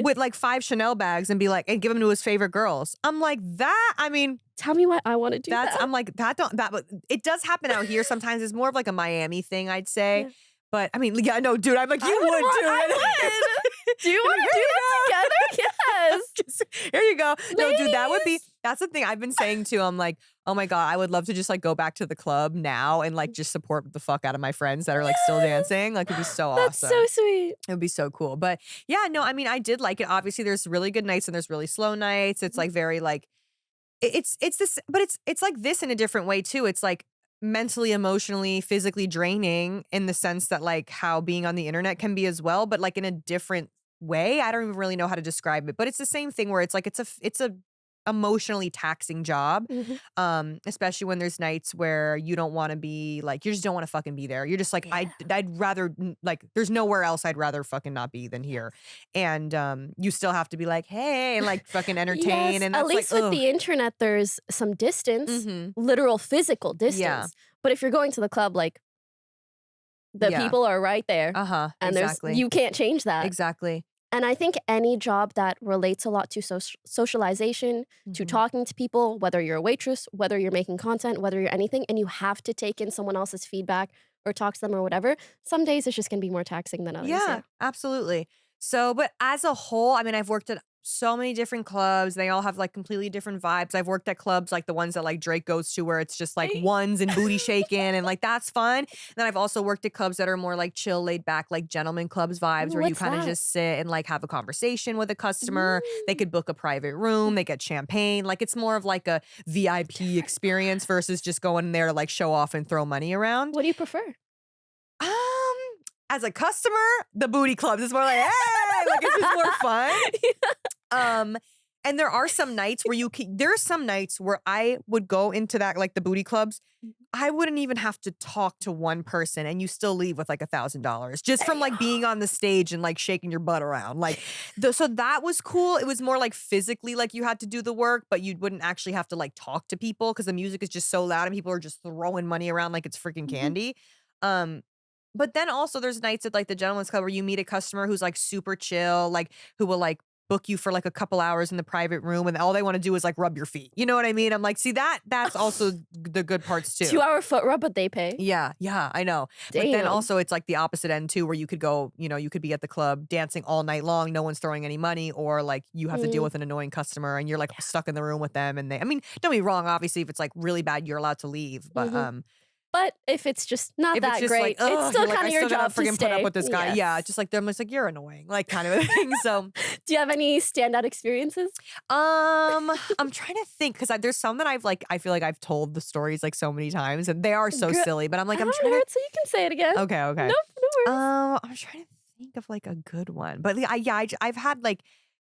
with like 5 Chanel bags and be like, and give them to his favorite girls. I'm like, I mean, tell me why I want to do that. I'm like, but it does happen out here sometimes. It's more of like a Miami thing, I'd say. Yeah. But I mean, yeah, no, dude, I'm like, you would do it. Do you want to do that together? Yes. Here you go. No, dude, Ladies. that's the thing I've been saying too. I'm like, oh my God, I would love to just like go back to the club now and like just support the fuck out of my friends that are like still Yes. dancing. Like it'd be so That's so awesome. sweet. It would be so cool. But yeah, no, I mean, I did like it. Obviously, there's really good nights and there's really slow nights. It's like very like it's this, but it's like this in a different way too. It's like mentally, emotionally, physically draining in the sense that like how being on the internet can be as well, but like in a different way. I don't even really know how to describe it, but it's the same thing where it's like it's a emotionally taxing job. Mhm. Especially when there's nights where you don't want to be like you just don't want to fucking be there. You're just like Yeah. I'd rather like there's nowhere else I'd rather fucking not be than here. And you still have to be like, hey, and like fucking entertain Yes, and at that's like least with ugh. the internet, there's some distance, Mhm. literal physical Yeah. distance. But if you're going to the club, like the Yeah. people are right there, Uh-huh. and Exactly. you can't change that. Exactly. And I think any job that relates a lot to socialization, to Mhm. talking to people, whether you're a waitress, whether you're making content, whether you're anything, and you have to take in someone else's feedback or talk to them or whatever, some days it's just gonna be more taxing than others. Yeah, Yeah. absolutely. So, but as a whole, I mean, I've worked at so many different clubs. They all have like completely different vibes. I've worked at clubs like the ones that like Drake goes to where it's just like Right? ones and booty shaking and like that's fun. Then I've also worked at clubs that are more like chill, laid back, like gentleman clubs vibes Ooh, where you what's kind of that? just sit and like have a conversation with a customer. They Mm. could book a private room, they get champagne. Like it's more of like a VIP Different experience versus just going in there to like show off and throw money around. What do you prefer? Um, as a customer, the booty clubs is more like, hey, like it's just more fun. Um, and there are some nights where there are some nights where I would go into that, like the booty clubs. I wouldn't even have to talk to one person and you still leave with like $1,000 just from like being on the stage and like shaking your butt around. Like, so that was cool. It was more like physically like you had to do the work, but you wouldn't actually have to like talk to people because the music is just so loud and people are just throwing money around like it's freaking Mhm. candy. Um, but then also there's nights at like the gentleman's club where you meet a customer who's like super chill, like who will like book you for like a couple hours in the private room and all they want to do is like rub your feet. You know what I mean? I'm like, see that's also the good parts too. 2-hour foot rub, but they pay. Yeah, yeah, I know. But then Damn. also it's like the opposite end too, where you could go, you could be at the club dancing all night long, no one's throwing any money, or like you have to deal Mm, with an annoying customer and you're like yeah. stuck in the room with them and I mean, don't be wrong, obviously if it's like really bad, you're allowed to leave. But Mhm. But if it's just not if it's that just like, great, it's oh, still you're like, kind I of your still gotta job to freaking put up stay. with this guy. Yeah, Yes. just like they're almost like, you're annoying, like kind of a thing. So Do you have any standout experiences? I'm trying to think because there's some that I feel like I've told the stories like so many times and they are so Girl, silly, but I'm I like, I'm haven't trying to, heard, so you can say it again. okay, okay. Nope, no worries. I'm trying to think of like a good one, but I've had like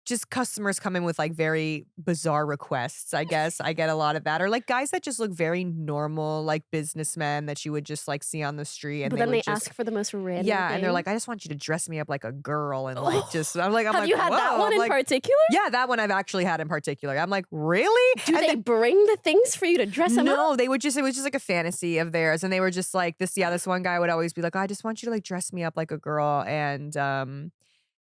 just customers come in with like very bizarre requests. I guess I get a lot of that, or like guys that just look very normal, like businessmen that you would just like see on the street, and But they then would they just ask for the most random yeah, and they're thing. like, I just want you to dress me up like a girl, and like Oh, just I'm like have you had that whoa, one I'm in like particular? yeah, that one I've actually had in particular. I'm like really, Do and they then bring the things for you to dress them up? no, they would just it was just like a fantasy of theirs, and they were just like this one guy would always be like, I just want you to like dress me up like a girl, and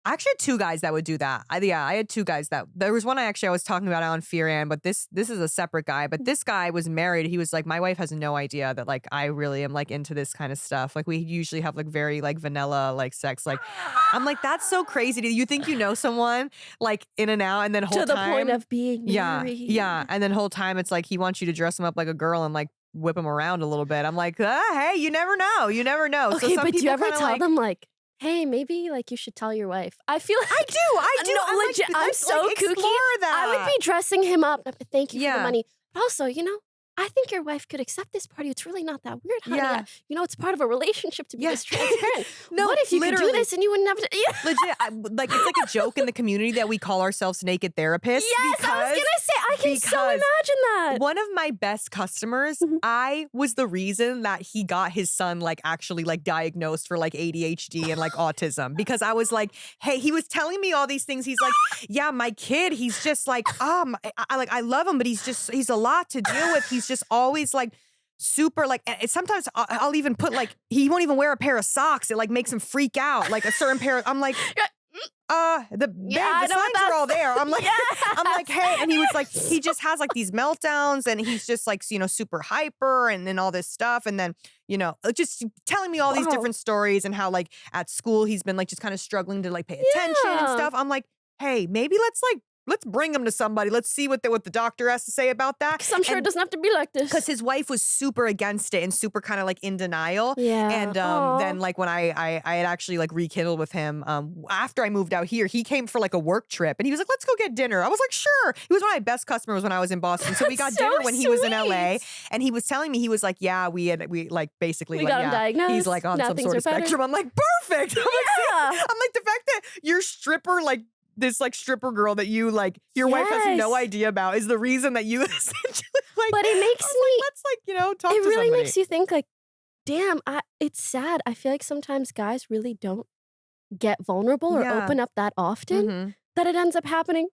I actually had two guys that would do that. I had two guys that there was one I was talking about on Fearan, but this is a separate guy. But this guy was married. He was like, my wife has no idea that like I really am like into this kind of stuff. Like we usually have like very like vanilla like sex. Like I'm like, that's so crazy. Do you think you know someone like in and out and then whole To the point time? of being Yeah. married. Yeah. And then whole time it's like he wants you to dress him up like a girl and like whip him around a little bit. I'm like, hey, you never know. You never know. So Okay, some but do you people ever kind of tell like them like, hey, maybe like you should tell your wife? I feel like I do. no, I'm legit. like, I'm let's, so like, kooky. explore I would that. be dressing him up. Thank you for the Yeah. money. But also, I think your wife could accept this party. It's really not that weird, honey. Yeah. It's part of a relationship to be Yeah. this transparent. No, What if you could do literally. this and you wouldn't have to? Yeah. Legit, like it's like a joke in the community that we call ourselves naked therapists. Yes, I was gonna say I can so because imagine that. one of my best customers, Mhm. I was the reason that he got his son like actually like diagnosed for like ADHD and like autism because I was like, hey, he was telling me all these things. He's like, yeah, my kid, he's just like, I love him, but he's a lot to deal with. He's just always like super like sometimes I'll even put like he won't even wear a pair of socks. It like makes him freak out. Like a certain pair. I'm like, the Yeah, I the know what signs are all that's- there. I'm like, Yes. I'm like, hey, and he was like, he just has like these meltdowns, and he's just like, super hyper, and then all this stuff, and then just telling me all these Wow. different stories, and how like at school he's been like just kind of struggling to like pay attention and Yeah. stuff. I'm like, hey, maybe let's like let's bring him to somebody. Let's see what the doctor has to say about that. Because I'm sure it doesn't have to be like this. Because his wife was super against it and super kind of like in denial. Yeah. And then like when I had actually like rekindled with him after I moved out here, he came for like a work trip and he was like, let's go get dinner. I was like, sure. He was one of my best customers when I was in Boston. So we got so dinner when he was in sweet. LA, and he was telling me, he was like, yeah, we like basically We like, got him diagnosed. he's like on Now some things sort are of better. spectrum. I'm like, perfect. I'm like, the fact that your stripper, like this like stripper girl that you like your wife has no Yes. idea about is the reason that you essentially like. But it makes I was me. like, let's like, you know, talk It to really somebody. makes you think like, damn, it's sad. I feel like sometimes guys really don't get vulnerable or Yeah. open up that often Mhm. that it ends up happening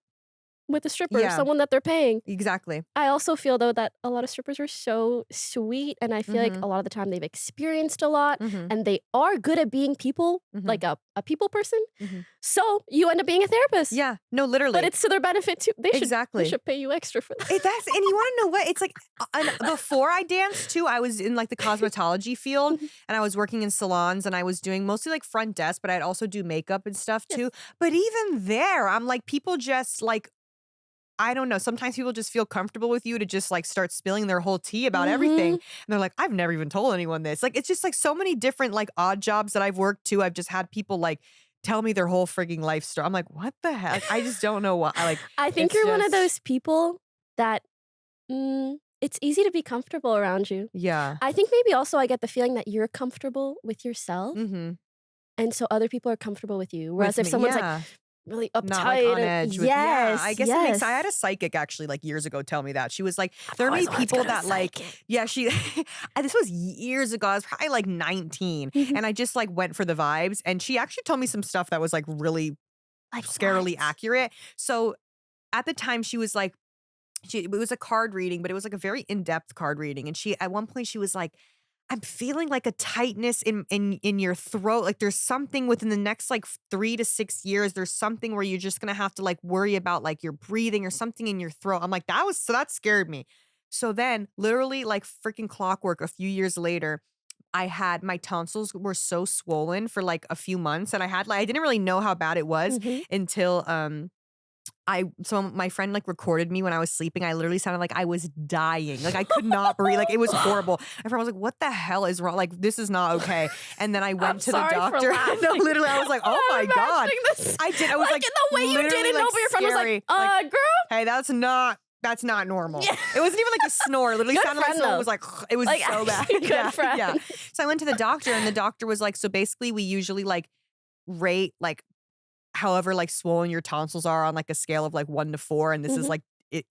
with a stripper, Yeah. someone that they're paying. Exactly. I also feel though that a lot of strippers are so sweet, and I feel like Mhm. a lot of the time they've experienced a lot Mhm. and they are good at being people, Mhm. like a people person. Mhm. So you end up being a therapist. Yeah. No, literally. But it's to their benefit too. They Exactly. should pay you extra for that. And you want to know what? It's like before I danced too, I was in like the cosmetology field and I was working in salons and I was doing mostly like front desk, but I'd also do makeup and stuff too. But even there, I'm like, people just like, I don't know. Sometimes people just feel comfortable with you to just like start spilling their whole tea about everything. And they're like, I've never even told anyone this. Like, it's just like so many different like odd jobs that I've worked too. I've just had people like tell me their whole frigging life story. I'm like, what the heck? I just don't know why. I think it's you're one of just- those people that it's easy to be comfortable around you. Yeah. I think maybe also I get the feeling that you're comfortable with yourself, Mm-hmm. and so other people are comfortable with you. Whereas if someone's like really uptight, not like on and- edge. yes, I guess it makes. yes. I had a psychic actually like years ago tell me that. She was like, there are always many wanted to people go to a that like, psychic. yeah, she. This was years ago. I was probably like 19, Mhm. and I just like went for the vibes. And she actually told me some stuff that was like really Like scarily what? accurate. So at the time, she was like, it was a card reading, but it was like a very in-depth card reading. And she, at one point, she was like, I'm feeling like a tightness in your throat. Like there's something within the next like 3 to 6 years. There's something where you're just gonna have to like worry about like your breathing or something in your throat. I'm like, that scared me. So then literally like freaking clockwork a few years later, I had my tonsils were so swollen for like a few months. And I didn't really know how bad it was Mhm. until so my friend like recorded me when I was sleeping. I literally sounded like I was dying. Like I could not breathe. Like it was horrible. My friend was like, what the hell is wrong? Like this is not okay. And then I went to the sorry for doctor. No, laughing. literally, I was like, oh I'm my God. imagining this. I did. I was like, in the way you did literally, it, like, over your friend was scary. like, girl. Hey, that's not normal. Yeah. It wasn't even like a snore. It literally Good sounded like friend, someone though. was like, it was Like, so bad. actually good Yeah, friend. yeah. So I went to the doctor and the doctor was like, so basically we usually like rate like however like swollen your tonsils are on like a scale of like 1 to 4. And this is Mhm. like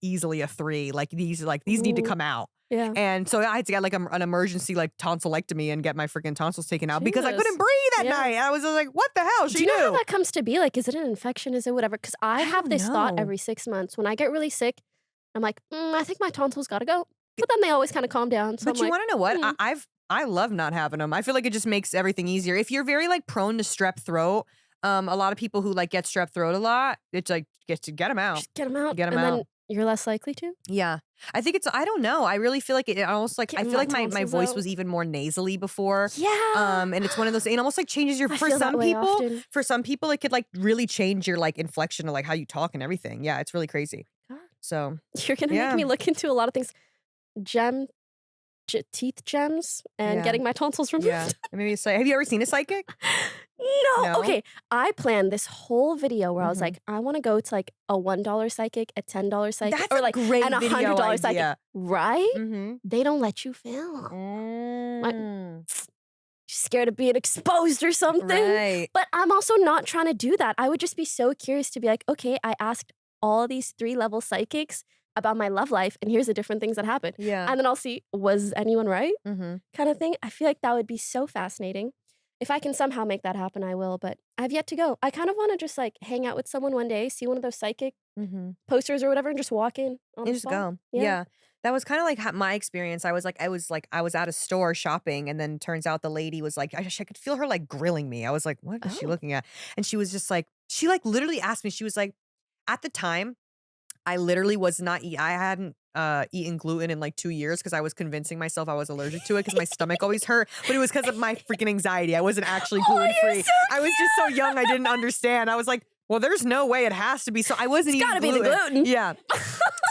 easily a 3. Like these need to Ooh. come out. Yeah. And so I had to get like an emergency like tonsillectomy and get my freaking tonsils taken out because I Jesus. couldn't breathe at Yeah. night. I was like, what the hell? Do She you know how knew. that comes to be? Like, is it an infection? Is it whatever? Because I have don't this thought know. every 6 months. When I get really sick, I'm like, I think my tonsils gotta go. But then they always kind of calm down. So But I'm you like, want to know what? hmm. I love not having them. I feel like it just makes everything easier. If you're very like prone to strep throat, a lot of people who like get strep throat a lot, it's like get them out. Just get them out. Get 'em and out. then you're less likely to. Yeah. I think I don't know. I really feel like it almost like, I Getting feel my like my tonsils voice out. was even more nasally before. Yeah. And it's one of those, it almost like changes your, I for feel that some way people, often. it could like really change your like inflection of like how you talk and everything. Yeah. It's really crazy. God. So You're gonna Yeah. make me look into a lot of things. Teeth gems and Yeah. getting my tonsils removed. yeah. Maybe it's like, have you ever seen a psychic? No. No? Okay. I planned this whole video where I was Mhm. like, I want to go to like a $1 psychic, a $10 psychic, That's or a like great and a video $100 psychic. idea. Right? Mm-hmm. They don't let you film. Mm. Scared of being exposed or something. Right. But I'm also not trying to do that. I would just be so curious to be like, okay, I asked all these 3-level psychics about my love life, and here's the different things that happened. Yeah. And then I'll see, was anyone right? Mm-hmm. Kind of thing. I feel like that would be so fascinating. If I can somehow make that happen, I will, but I've yet to go. I kind of want to just like hang out with someone one day, see one of those psychic Mm-hmm. posters or whatever, and just walk in on And the just spot. go. Yeah. That was kind of like my experience. I was at a store shopping, and then turns out the lady was like, I could feel her like grilling me. I was like, what is she Oh. looking at? And she was just like, she like literally asked me, she was like, at the time, I literally was not I hadn't eaten gluten in like 2 years because I was convincing myself I was allergic to it because my stomach always hurt. But it was because of my freaking anxiety. I wasn't actually gluten free. so I was just so young, I didn't understand. I was like, well, there's no way, it has to be. So I wasn't It's eating gotta be the gluten. gluten. Yeah.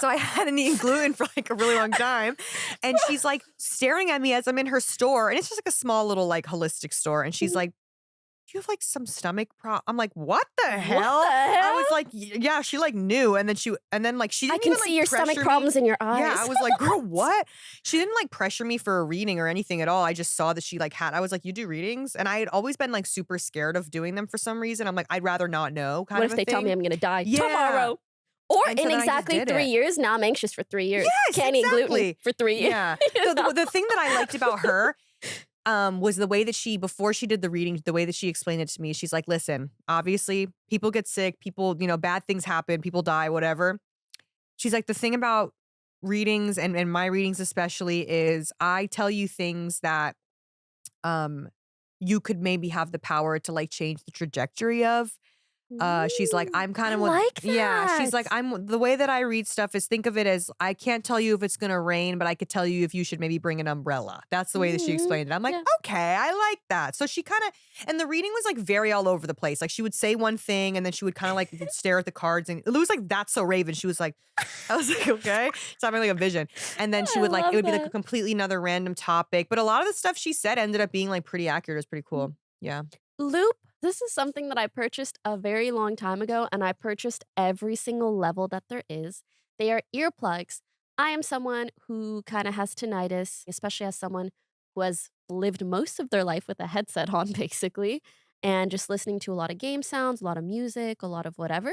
So I hadn't eaten gluten for like a really long time. And she's like staring at me as I'm in her store. And it's just like a small little like holistic store. And she's Mhm. like, do you have like some stomach I'm like, what the What hell? the I was hell? like, yeah, she like knew. And then like she I didn't can even see like your stomach pressure me. problems in your Yeah, eyes. I was like, girl, what? She didn't like pressure me for a reading or anything at all. I just saw that she like I was like, you do readings? And I had always been like super scared of doing them for some reason. I'm like, I'd rather not know kind What of if a they tell me thing. I'm gonna die Yeah. tomorrow? Or And so in then I just exactly did 3 it. years? Now I'm anxious for 3 years. Yes, Can't eat gluten exactly. for 3 years. Yeah. You know? The thing that I liked about her was the way that before she did the reading, the way that she explained it to me. She's like, listen, obviously people get sick, people, bad things happen, people die, whatever. She's like, the thing about readings and my readings especially is I tell you things that um you could maybe have the power to like change the trajectory of. She's like, Mm, I'm kind I of what, like yeah, she's like, that. the way that I read stuff is think of it as I can't tell you if it's going to rain, but I could tell you if you should maybe bring an umbrella. That's the way that she Mhm. explained it. I'm like, Yeah. okay, I like that. So she kind of, and the reading was like very all over the place. Like she would say one thing and then she would kind of like stare at the cards and it was like, that's so Raven. She was like, I was like, okay. So having like a vision. And then she I would like, it love would be like a that. completely another random topic. But a lot of the stuff she said ended up being like pretty accurate. It was pretty Mm. cool. Yeah. Loop, this is something that I purchased a very long time ago, and I purchased every single level that there is. They are earplugs. I am someone who kind of has tinnitus, especially as someone who has lived most of their life with a headset on, basically, and just listening to a lot of game sounds, a lot of music, a lot of whatever.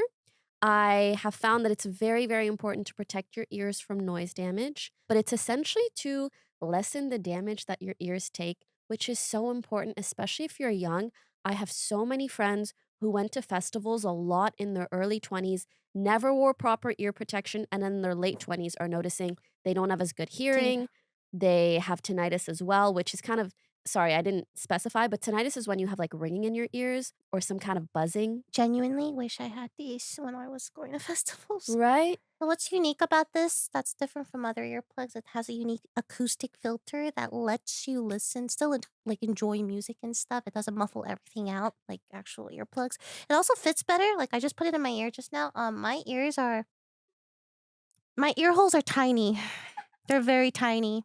I have found that it's very, very important to protect your ears from noise damage, but it's essentially to lessen the damage that your ears take, which is so important, especially if you're young. I have so many friends who went to festivals a lot in their early 20s, never wore proper ear protection, and then in their late 20s are noticing they don't have as good Dude, hearing. They have tinnitus as well, which is kind of, sorry, I didn't specify, but tinnitus is when you have like ringing in your ears or some kind of buzzing, genuinely wish I had these when I was going to festivals. right? But what's unique about this that's different from other earplugs? It has a unique acoustic filter that lets you listen, still like enjoy music and stuff. It doesn't muffle everything out like actual earplugs. It also fits better. Like I just put it in my ear just now. My ear holes are tiny. They're very tiny.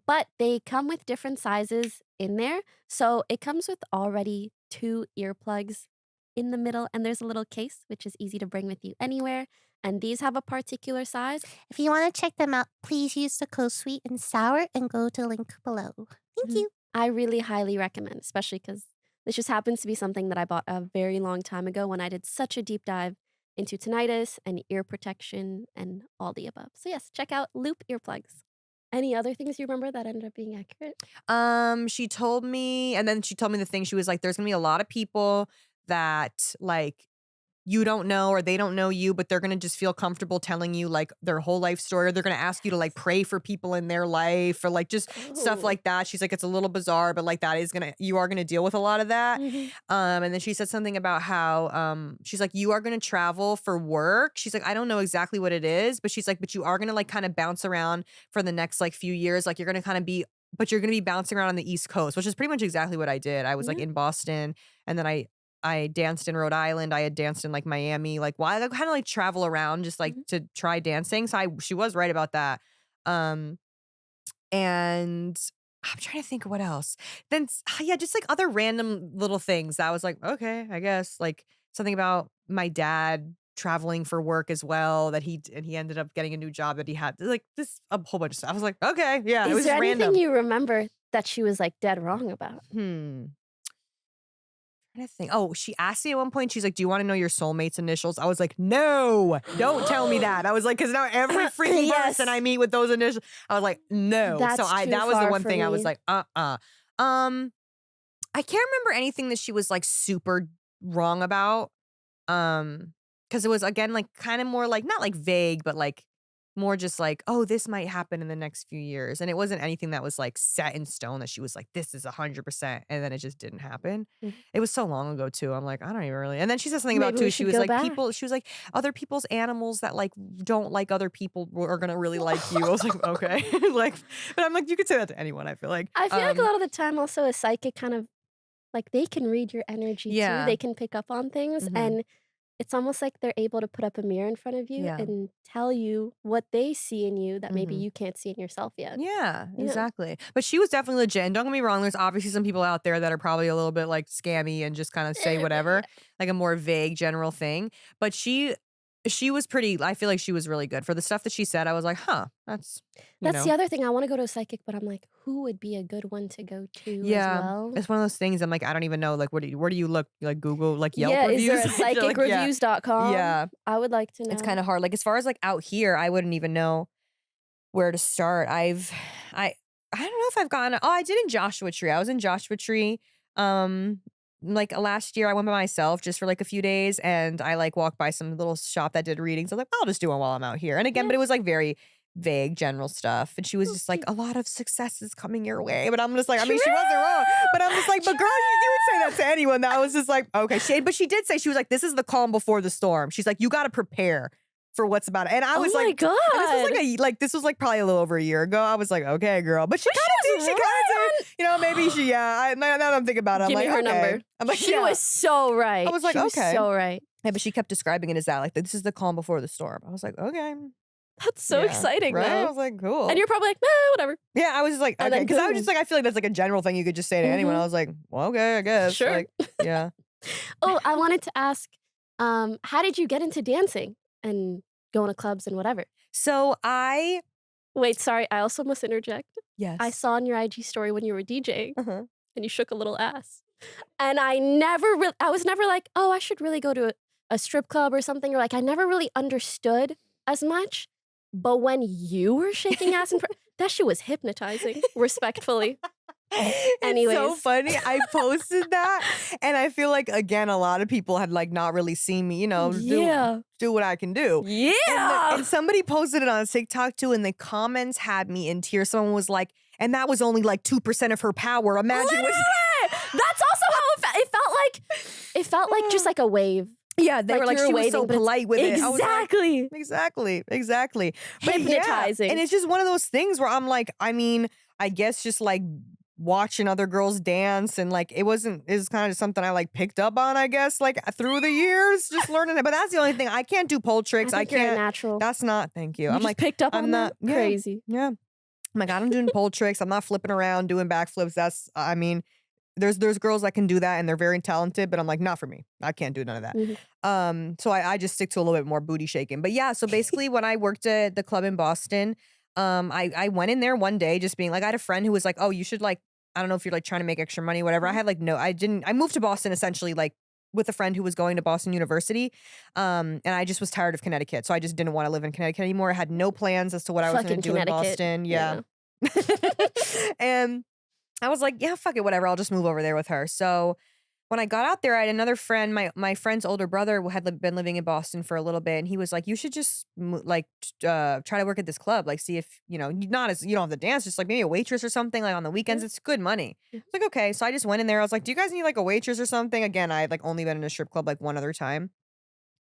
But they come with different sizes in there. So it comes with already 2 earplugs in the middle, and there's a little case, which is easy to bring with you anywhere. And these have a particular size. If you want to check them out, please use the code sweet and sour and go to link below. Thank Mhm. you. I really highly recommend, especially because this just happens to be something that I bought a very long time ago when I did such a deep dive into tinnitus and ear protection and all the above. So, yes, check out Loop earplugs. Any other things you remember that ended up being accurate? She told me, and then she told me the thing. She was like, "There's gonna be a lot of people that like you don't know or they don't know you, but they're gonna just feel comfortable telling you like their whole life story. Or they're gonna ask you to like pray for people in their life or like just stuff Oh. like that." She's like, "It's a little bizarre, but like you are gonna deal with a lot of that." Mhm. And then she said something about how she's like, "You are gonna travel for work." She's like, "I don't know exactly what it is, but she's like, but you are gonna like kind of bounce around for the next like few years. Like you're gonna kind of be." But you're going to be bouncing around on the East Coast, which is pretty much exactly what I did. I was like Yeah. in Boston, and then I danced in Rhode Island. I had danced in like Miami. Like, why I kind of like travel around just like Mhm. to try dancing. So she was right about that. Um, and I'm trying to think of what else. Then yeah, just like other random little things that I was like, okay, I guess like something about my dad traveling for work as well that he ended up getting a new job that he had like this a whole bunch of stuff. I was like, okay, yeah, it Is was there just anything random. you remember that she was, like, dead wrong about? Hmm. Trying to think. Oh, she asked me at one point, she's like, "Do you wanna know your soulmate's initials?" I was like, "No, don't tell me that." I was like, "'Cause now every freaking person I Yes. meet with those initials," I was like, "No." So That's too that was the far one for thing I was me. like, "Uh-uh." Um, I can't remember anything that she was, like, super wrong about. Because it was again, like, kinda more like not like vague, but like more just like, "Oh, this might happen in the next few years." And it wasn't anything that was, like, set in stone that she was like, "This is 100%," and then it just didn't happen. Mhm. It was so long ago too. I'm like, "I don't even really." And then she said something about Maybe we too, she should was go like, back. "Other people's animals that, like, don't like other people are gonna really like you." I was like, "Okay." Like, but I'm like, you could say that to anyone, I feel like. I feel like a lot of the time also a psychic kind of like, they can read your energy too, Yeah. they can pick up on things, Mhm. and it's almost like they're able to put up a mirror in front of you Yeah. and tell you what they see in you that maybe Mhm. you can't see in yourself yet. Yeah, Yeah. exactly. But she was definitely legit, and don't get me wrong, there's obviously some people out there that are probably a little bit, like, scammy and just kinda say Yeah. whatever, like a more vague general thing, but she was pretty I feel like she was really good. For the stuff that she said, I was like, "Huh, that's" you That's the know? other thing. I wanna go to a psychic, but I'm like, who would be a good one to go to as Yeah, well? it's one of those things I'm like, I don't even know, like, where do you look? Like, Google, like, Yelp Yeah, is there reviews? a Like, yeah. psychicreviews.com? Yeah, I would like to it's know. kinda hard. Like, as far as, like, out here, I wouldn't even know where to start. I I don't know if I've gone I did in Joshua Tree. I was in Joshua Tree, um, like, last year, I went by myself just for, like, a few days, and I, like, walked by some little shop that did readings. I was like, "I'll just do one while I'm out here." And again, Yeah, but it was, like, very vague, general stuff, and she was oh, just like, cute. "A lot of success is coming your way," but I'm just like I True! mean, she wasn't wrong, but I'm just like, "But girl, you would say that to anyone." That was just like, "Okay." But she did say, she was like, "This is the calm before the storm." She's like, "You gotta prepare for what's about it." And I Oh was my like and god! this was, like, probably a little over a year ago. I was like, "Okay, girl." But she But kinda did, she was right on. maybe she now that I'm thinking about it, I'm Give me like, her "Okay." number. I'm like, She "Yeah." was so I right. was like, She was "Okay." so right. Yeah, but she kept describing it as that, like, "This is the calm before the storm." I was like, "Okay." That's so Yeah. exciting, Right? I though. was like, And "Cool." you're probably like, "Nah, whatever." Yeah, I was just like, And "Okay," then because I was just boom. like, I feel like that's like a general thing you could just say to anyone. I Mhm. was like, "Well, okay, I guess." Sure. Like, yeah. Oh, I wanted to ask, how did you get into dancing and going to clubs and whatever? So I Wait, sorry, I also must interject. I Yes. saw on your IG story when you were DJing Uh-huh. and you shook a little ass. And I was never like, "Oh, I should really go to a strip club or something," or like, I never really understood as much, but when you were shaking ass in that shit was hypnotizing, respectfully. It's so Anyways. funny. I posted that, and I feel like, again, a lot of people had, like, not really seen me, Yeah. do what I can do. Yeah! And somebody posted it on TikTok too, and the comments had me in tears. Someone was like, "And that was only like 2% of her power. Imagine what." Literally! That's also how it felt like just like a wave. Yeah, they were Like like, you were she was so waving, but it's polite with it. I was like, exactly. exactly. But yeah, and Hypnotizing. it's just one of those things where I'm like, I mean, I guess just like watching other girls dance and like it's kind of something I like picked up on, I guess, like through the years, just learning it. But that's the only thing. I can't do pole I tricks. I think you're a can't. natural. That's not, thank you. You I'm just like, picked up I'm on that? not, yeah, Crazy. yeah. I'm like, I'm doing pole tricks. I'm not flipping around doing backflips. I mean, there's girls that can do that and they're very talented, but I'm like, not for me. I can't do none of that. Mhm. So I just stick to a little bit more booty shaking. But yeah, so basically when I worked at the club in Boston, I went in there one day just being like, I had a friend who was like, "Oh, you should like, I don't know if you're like trying to make extra money, whatever." I Mhm. had like no, I didn't. I moved to Boston essentially like with a friend who was going to Boston University. And I just was tired of Connecticut. So I just didn't want to live in Connecticut anymore. I had no plans as to what I was gonna Fucking do in Connecticut. Boston. Yeah. Yeah. And I was like, "Yeah, fuck it, whatever. I'll just move over there with her." So when I got out there, I had another friend. My friend's older brother had been living in Boston for a little bit, and he was like, "You should just try to work at this club. Like, see if not as you don't have to dance, just like maybe a waitress or something. Like on the weekends, Yeah. it's good money." Yeah. It's like okay, so I just went in there. I was like, "Do you guys need like a waitress or something?" Again, I had like only been in a strip club like one other time.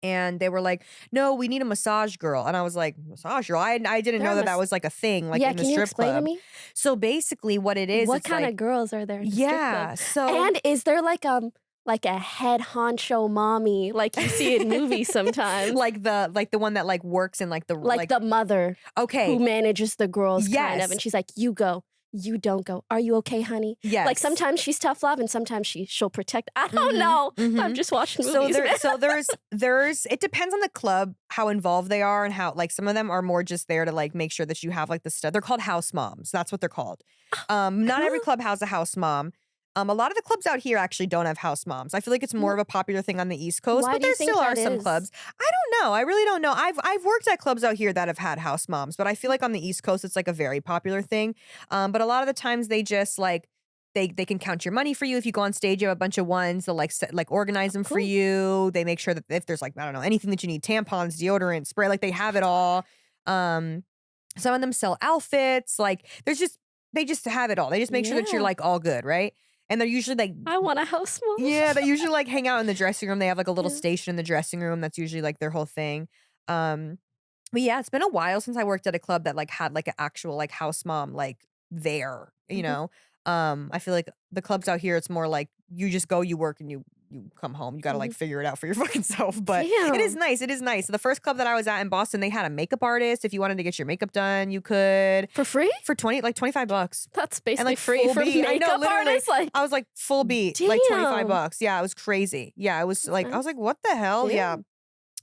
And they were like, "No, we need a massage girl." And I was like, "Massage girl?" I didn't There know are that was like a thing, like Yeah, in the can you strip explain to club. me? So basically what it is, What it's kinda like girls are there in the strip club? yeah, so And is there like a head honcho mommy like you see in movies sometimes? like the one that like works in like the Like the mother who okay, manages the girls kind of, yes, and she's like, "You go, you don't go. Are you okay, honey?" Like yes. sometimes she's tough love and sometimes she'll protect. I don't Mhm, know. I'm mhm. just watching So movies, there man. so there's it depends on the club, how involved they are and how like some of them are more just there to like make sure that you have like the stuff. They're called house moms. That's what they're called. Not every Cool. club has a house mom. A lot of the clubs out here actually don't have house moms. I feel like it's more Wh of a popular thing on the East Coast, Why but do you there think still are that some is? clubs. I don't know. I really don't know. I've worked at clubs out here that have had house moms, but I feel like on the East Coast it's like a very popular thing. But a lot of the times they just like they can count your money for you if you go on stage. You have a bunch of ones. They'll like organize them for Cool. you. They make sure that if there's like I don't know anything that you need, tampons, deodorant, spray, like they have it all. Um, some of them sell outfits. Like they just have it all. They just make sure that you're Yeah. like all good, right? And they're usually like I want a house mom. yeah, they usually like hang out in the dressing room. They have like a little Yeah. station in the dressing room. That's usually like their whole thing. Um, but yeah, it's been a while since I worked at a club that like had like an actual like house mom like there, you Mhm. know. I feel like the clubs out here it's more like you just go, you work and you you come home. You got to like Mhm. figure it out for your fucking self. But it is Damn. nice. It is nice. The first club that I was at in Boston, they had a makeup artist. If you wanted to get your makeup done, you could For free? for 25 bucks. That's And basically like free full for beat. I know, makeup literally. artists. Like, I was like full beat, like 25 damn. bucks. Yeah, it was crazy. Yeah, it was That's like, I was nice. like, what the hell? Yeah. Yeah.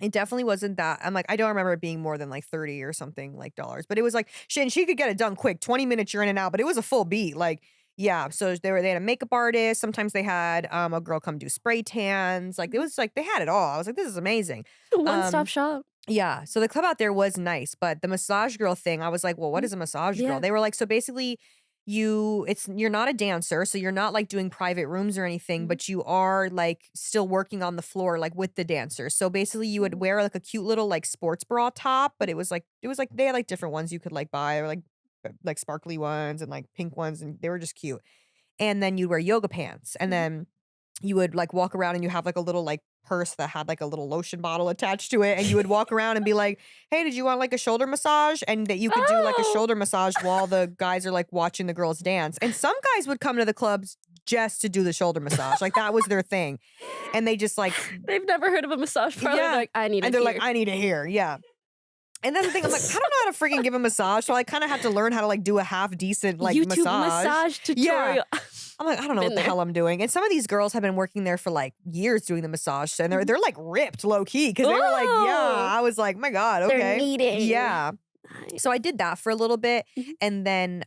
It definitely wasn't that. I'm like, I don't remember it being more than like 30 or something like dollars, but it was like, she could get it done quick, 20 minutes, you're in and out, but it was a full beat. Like, yeah. So they had a makeup artist. Sometimes they had a girl come do spray tans. Like, it was like, they had it all. I was like, this is amazing. One-stop Um, shop. yeah. So the club out there was nice, but the massage girl thing, I was like, well, what Mhm. is a massage girl? Yeah. They were like, so basically you're not a dancer, so you're not like doing private rooms or anything, Mhm. but you are like still working on the floor like with the dancers. So basically you would Mhm. wear like a cute little like sports bra top, but it was like they had like different ones you could like buy or like sparkly ones and like pink ones and they were just cute. And then you'd wear yoga pants and Mhm. then you would like walk around and you have like a little like purse that had like a little lotion bottle attached to it and you would walk around and be like, "Hey, did you want like a shoulder massage?" And that you could do like a Oh, shoulder massage while the guys are like watching the girls dance. And some guys would come to the clubs just to do the shoulder massage. Like that was their thing. And they just like they've never heard of a massage parlor. They're yeah. like, I need And it they're like, here. "I need it here." Yeah. And that's the thing. I'm like, I don't know how to freaking give a massage. So I kind of had to learn how to like do a half decent like YouTube massage. massage Yeah. tutorial. I'm like, I don't know Been what the there. hell I'm doing. And some of these girls have been working there for like years doing the massage. And they're Mhm. like ripped low key because they were like, yeah. Oh, I was like, my God, they're okay. needing. Yeah. Nice. So I did that for a little bit. Mhm. And then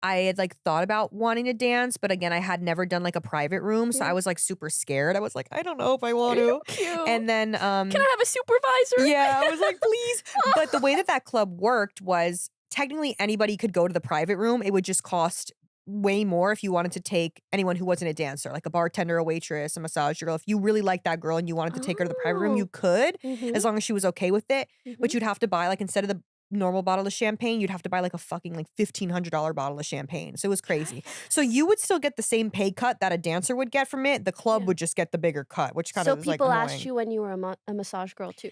I had like thought about wanting to dance, but again, I had never done like a private room. So Yeah. I was like super scared. I was like, I don't know if I want You're to. cute. And then Can I have a supervisor? yeah, I was like, please. But the way that that club worked was technically anybody could go to the private room. It would just cost way more if you wanted to take anyone who wasn't a dancer, like a bartender, a waitress, a massage girl. If you really liked that girl and you wanted to take her to the private room, you Oh. could, Mhm. as long as she was okay with it. Mhm. But you'd have to buy like instead of the normal bottle of champagne, you'd have to buy like a fucking like $1,500 bottle of champagne. So it was crazy. So Yes. you would still get the same pay cut that a dancer would get from it. The club Yeah. would just get the bigger cut, which kind So of is like people asked annoying. you when you were a massage girl too.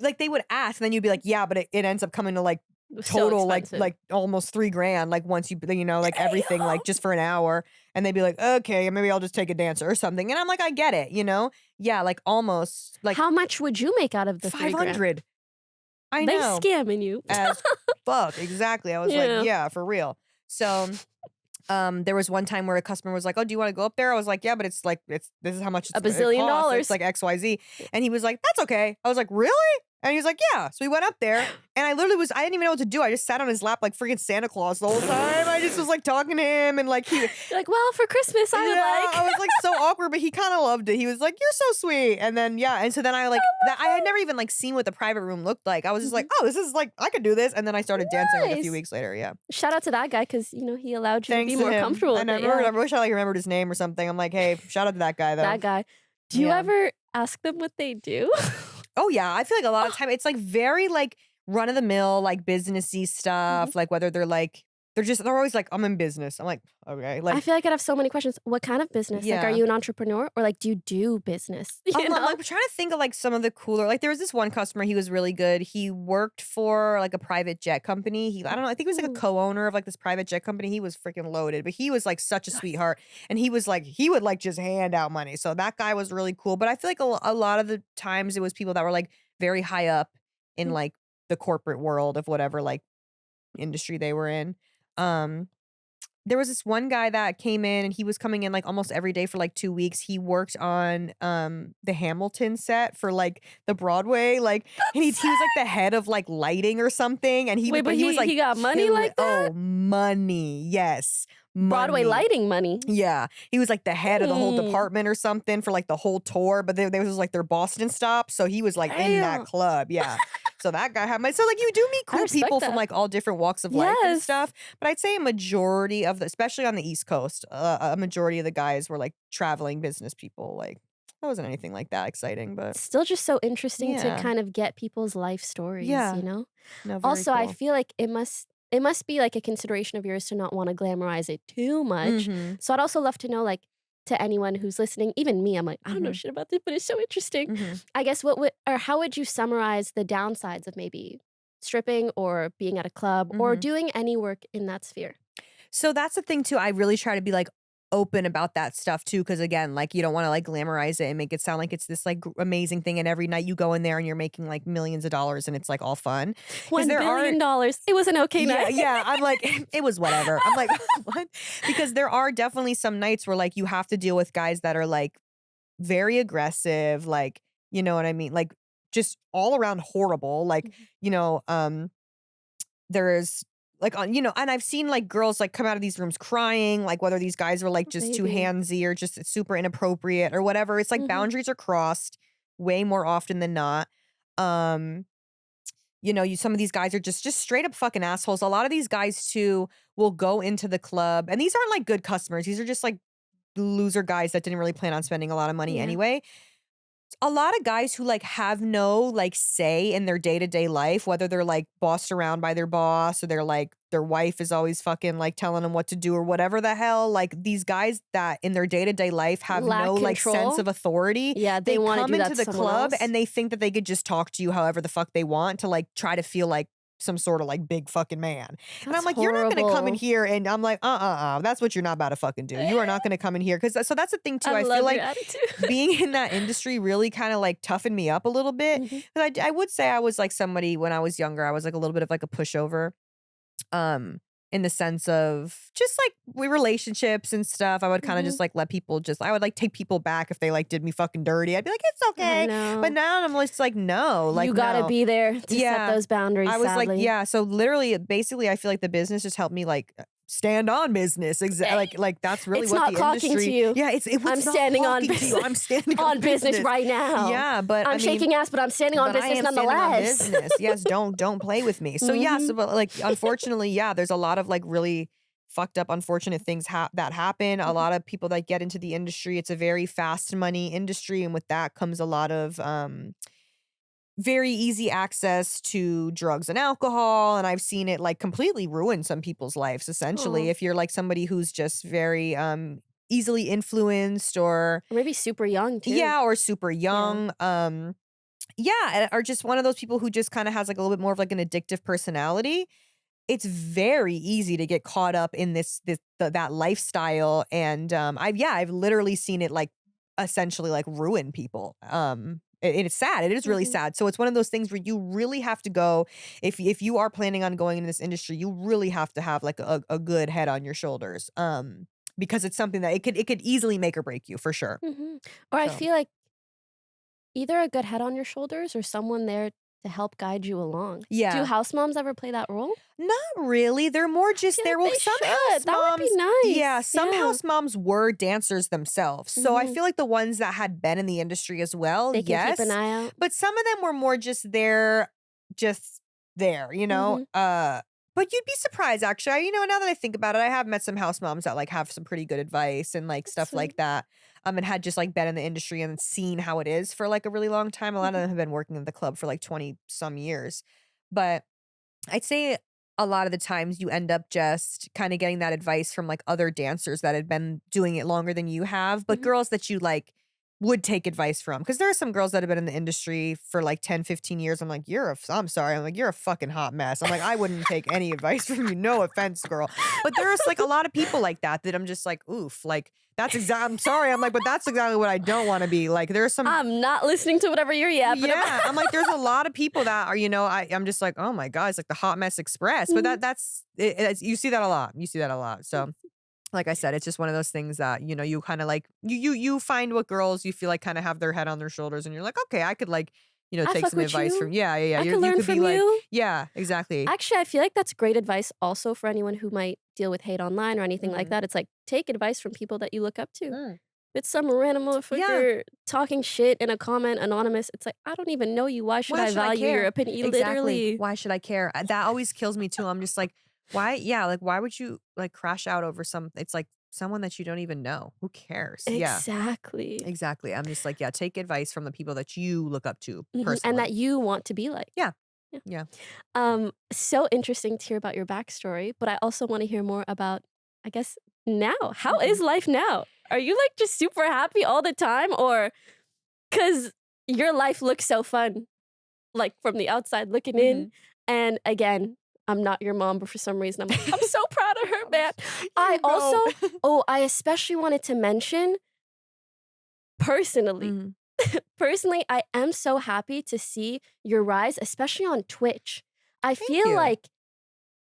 Like they would ask, and then you'd be like, "Yeah," but it ends up coming to like It was so total expensive. like almost 3 grand. Like once like everything like just for an hour, and they'd be like, "Okay, maybe I'll just take a dancer or something." And I'm like, I get it. Yeah, like almost like How much would you make out of the 3 grand? 500. I They know scamming you. as fuck. Exactly. I was Yeah. like, yeah, for real. So. There was one time where a customer was like, "Oh, do you want to go up there?" I was like, "Yeah, but it's like this is how much A it bazillion costs. dollars. It's like XYZ." And he was like, "That's okay." I was like, "Really?" And he was like, "Yeah." So we went up there, and I didn't even know what to do. I just sat on his lap like freaking Santa Claus the whole time. I just was like talking to him, and like he, You're like, well, for Christmas, I would yeah, I like. was like so awkward, but he kind of loved it. He was like, "You're so sweet." And then yeah, and so then I like that I had never even like seen what the private room looked like. I was just like, "Oh, this is like I could do this." And then I started dancing like a few Nice. weeks later. Yeah. Shout out to that guy because he allowed you Thanks to be to more him. comfortable And with I it. remember, Yeah. I wish I like remembered his name or something. I'm like, hey, shout out to that guy though. That guy. Do you Yeah. ever ask them what they do? Oh yeah, I feel like a lot of time it's like very like run of the mill like businessy stuff. Like whether they're always like, I'm in business. I'm like, okay, I like feel like I'd have so many questions. What kind of business? Like, are yeah. you an entrepreneur or like do you do business? You I'm know? like trying to think of like some of the cooler. Like there was this one customer. He was really good. He worked for like a private jet company. I don't know. I think he was like a Ooh. co-owner of like this private jet company. He was freaking loaded, but he was like such a sweetheart. And he was like he would like just hand out money. So that guy was really cool. But I feel like a lot of the times it was people that were like very high up in Mm. like the corporate world of whatever like industry they were in. Um, there was this one guy that came in and he was coming in like almost every day for like 2 weeks. He worked on the Hamilton set for like the Broadway, like and he was like the head of like lighting or something. And Wait, but he was like he got money killing- like that? Oh, money. Yes. Broadway Money. lighting money. Yeah. He was like the head of the whole Mm. department or something for like the whole tour, but there was like their Boston stop. So he was like in that Damn. club. Yeah. So that guy had my, so like you do meet I cool respect people from that. like all different walks of life and Yes. stuff. But I'd say a majority of especially on the East Coast, a majority of the guys were like traveling business people. Like that wasn't anything like that exciting, but Still just so interesting to yeah. kind of get people's life stories, Yeah. you know? No, very Also, I cool. feel like it must be like a consideration of yours to not want to glamorize it too much. Mhm. So I'd also love to know, like, to anyone who's listening, even me, I'm like, I don't know Mhm. shit about this, but it's so interesting. Mhm. I guess how would you summarize the downsides of maybe stripping or being at a club or Mhm. doing any work in that sphere? So that's the thing too. I really try to be like open about that stuff too, because again, like you don't want to like glamorize it and make it sound like it's this like amazing thing, and every night you go in there and you're making like millions of dollars and it's like all fun. Because $1 there are billion. It was an okay yeah, night. yeah. I'm like, it was whatever. I'm like, what? Because there are definitely some nights where like you have to deal with guys that are like very aggressive, like, you know what I mean? Like just all around horrible. Like, Mhm. you know, there's like on, you know, and I've seen like girls like come out of these rooms crying, like whether these guys were like Oh, just too baby. handsy or just super inappropriate or whatever. It's like Mhm. boundaries are crossed way more often than not. Um, you know, some of these guys are just straight up fucking assholes. A lot of these guys too will go into the club, and these aren't like good customers. These are just like loser guys that didn't really plan on spending a lot of money Yeah. anyway. A lot of guys who like have no like say in their day-to-day life, whether they're like bossed around by their boss or they're like their wife is always fucking like telling them what to do or whatever the hell, like these guys that in their day-to-day life have no Lack like sense control. of authority, Yeah, they they want to come do that into to the someone club else. and they think that they could just talk to you however the fuck they want to like try to feel like some sort of like big fucking man. And I'm That's like, you're not gonna come in horrible. here and I'm like, that's what you're not about to fucking do. You are not gonna come in here. Cause so that's the thing too. I I feel love your like attitude. being in that industry really kind of like toughened me up a little bit. Mhm. 'Cause I would say I was like somebody when I was younger, I was like a little bit of like a pushover. Um, in the sense of just like we relationships and stuff. I would kind of Mhm. just like let people I would like take people back if they like did me fucking dirty. I'd be like, it's I okay. But know. now I'm just like, no, like You gotta no. be there to set Yeah. those boundaries, I was like, sadly. yeah. So literally, basically, I feel like the business just helped me like stand on business. Eh, Like that's really It's what not the clocking to industry. you. Yeah, I'm it's not standing on talking to you. business. I'm standing on On business business. right now. Yeah, but I I'm mean, shaking ass, but I'm standing on but I business am standing on nonetheless. business. Yes, don't play with me. So yeah, so Mhm. but like unfortunately, yeah, there's a lot of like really fucked up unfortunate things that happen. A Mhm. lot of people that get into the industry, it's a very fast money industry, and with that comes a lot of very easy access to drugs and alcohol, and I've seen it like completely ruin some people's lives essentially. Oh, If you're like somebody who's just very easily influenced or or maybe super young too. yeah, or super Yeah. young, yeah, or just one of those people who just kind of has like a little bit more of like an addictive personality, it's very easy to get caught up in that lifestyle, and I've literally seen it like essentially like ruin people. It's sad. It is really Mhm. sad. So it's one of those things where you really have to go if you are planning on going in this industry, you really have to have like a good head on your shoulders. Because it's something that it could easily make or break you for sure. Mhm. Or I So feel like either a good head on your shoulders or someone there to help guide you along. Do yeah. house moms ever play that role? Not really, they're more I just feel there like well, they some should. house That would be moms yeah, nice. some Yeah. house moms were dancers themselves, so I Mhm. feel like the ones that had been in the industry as well, They can keep an yes, eye out. but some of them were more just there, you know? Mhm. But you'd be surprised actually, you know, now that I think about it, I have met some house moms that, like, have some pretty good advice and, like, That's stuff sweet. like that, and had just, like, been in the industry and seen how it is for, like, a really long time. A lot of Mhm. them have been working at the club for, like, 20 some years, but I'd say a lot of the times you end up just kinda getting that advice from, like, other dancers that had been doing it longer than you have, but Mhm. girls that you, like, would take advice from. Because there are some girls that have been in the industry for, like, 10, 15 years. I'm like, I'm sorry." I'm like, "You're a fucking hot mess." I'm like, "I wouldn't take any advice from you, no offense, girl." But there's, like, a lot of people like that I'm just like, "Oof," like, I'm sorry, I'm like, "But that's exactly what I don't wanna be." Like, there's some I'm not listening to whatever you're yapping about. yeah, I'm like, there's a lot of people that are, you know, I'm just like, oh my god, it's like the hot mess express. But Mhm. you see that a lot. You see that a lot. So, like I said, it's just one of those things that you know, you kind of like you find what girls you feel like kind of have their head on their shoulders, and you're like, okay, I could like, you know, I take fuck some with advice you. from yeah. I can You learn could be from like, you. yeah, exactly. Actually, I feel like that's great advice also for anyone who might deal with hate online or anything like Mhm. that. It's like, take advice from people that you look up to. Mm. It's some random Yeah. motherfucker talking shit in a comment anonymous. It's like, I don't even know you. Why should Why I should I value your care? opinion? Exactly. Literally. Why should I care? That always kills me too. I'm just like, why? Yeah, like why would you like crash out over some? It's like someone that you don't even know. Who cares? Yeah. Exactly. Exactly. I'm just like, yeah, take advice from the people that you look up to Mhm, and personally. that you want to be like. Yeah. Yeah. Yeah. So interesting to hear about your backstory, but I also want to hear more about, I guess, now. How Mhm. is life now? Are you like just super happy all the time, or because your life looks so fun, like from the outside looking in? Mhm. And again, I'm not your mom, but for some reason I'm like, I'm so proud of her, man. I You also, go. I especially wanted to mention personally. Mhm. Personally, I am so happy to see your rise, especially on Twitch. I Thank feel you. like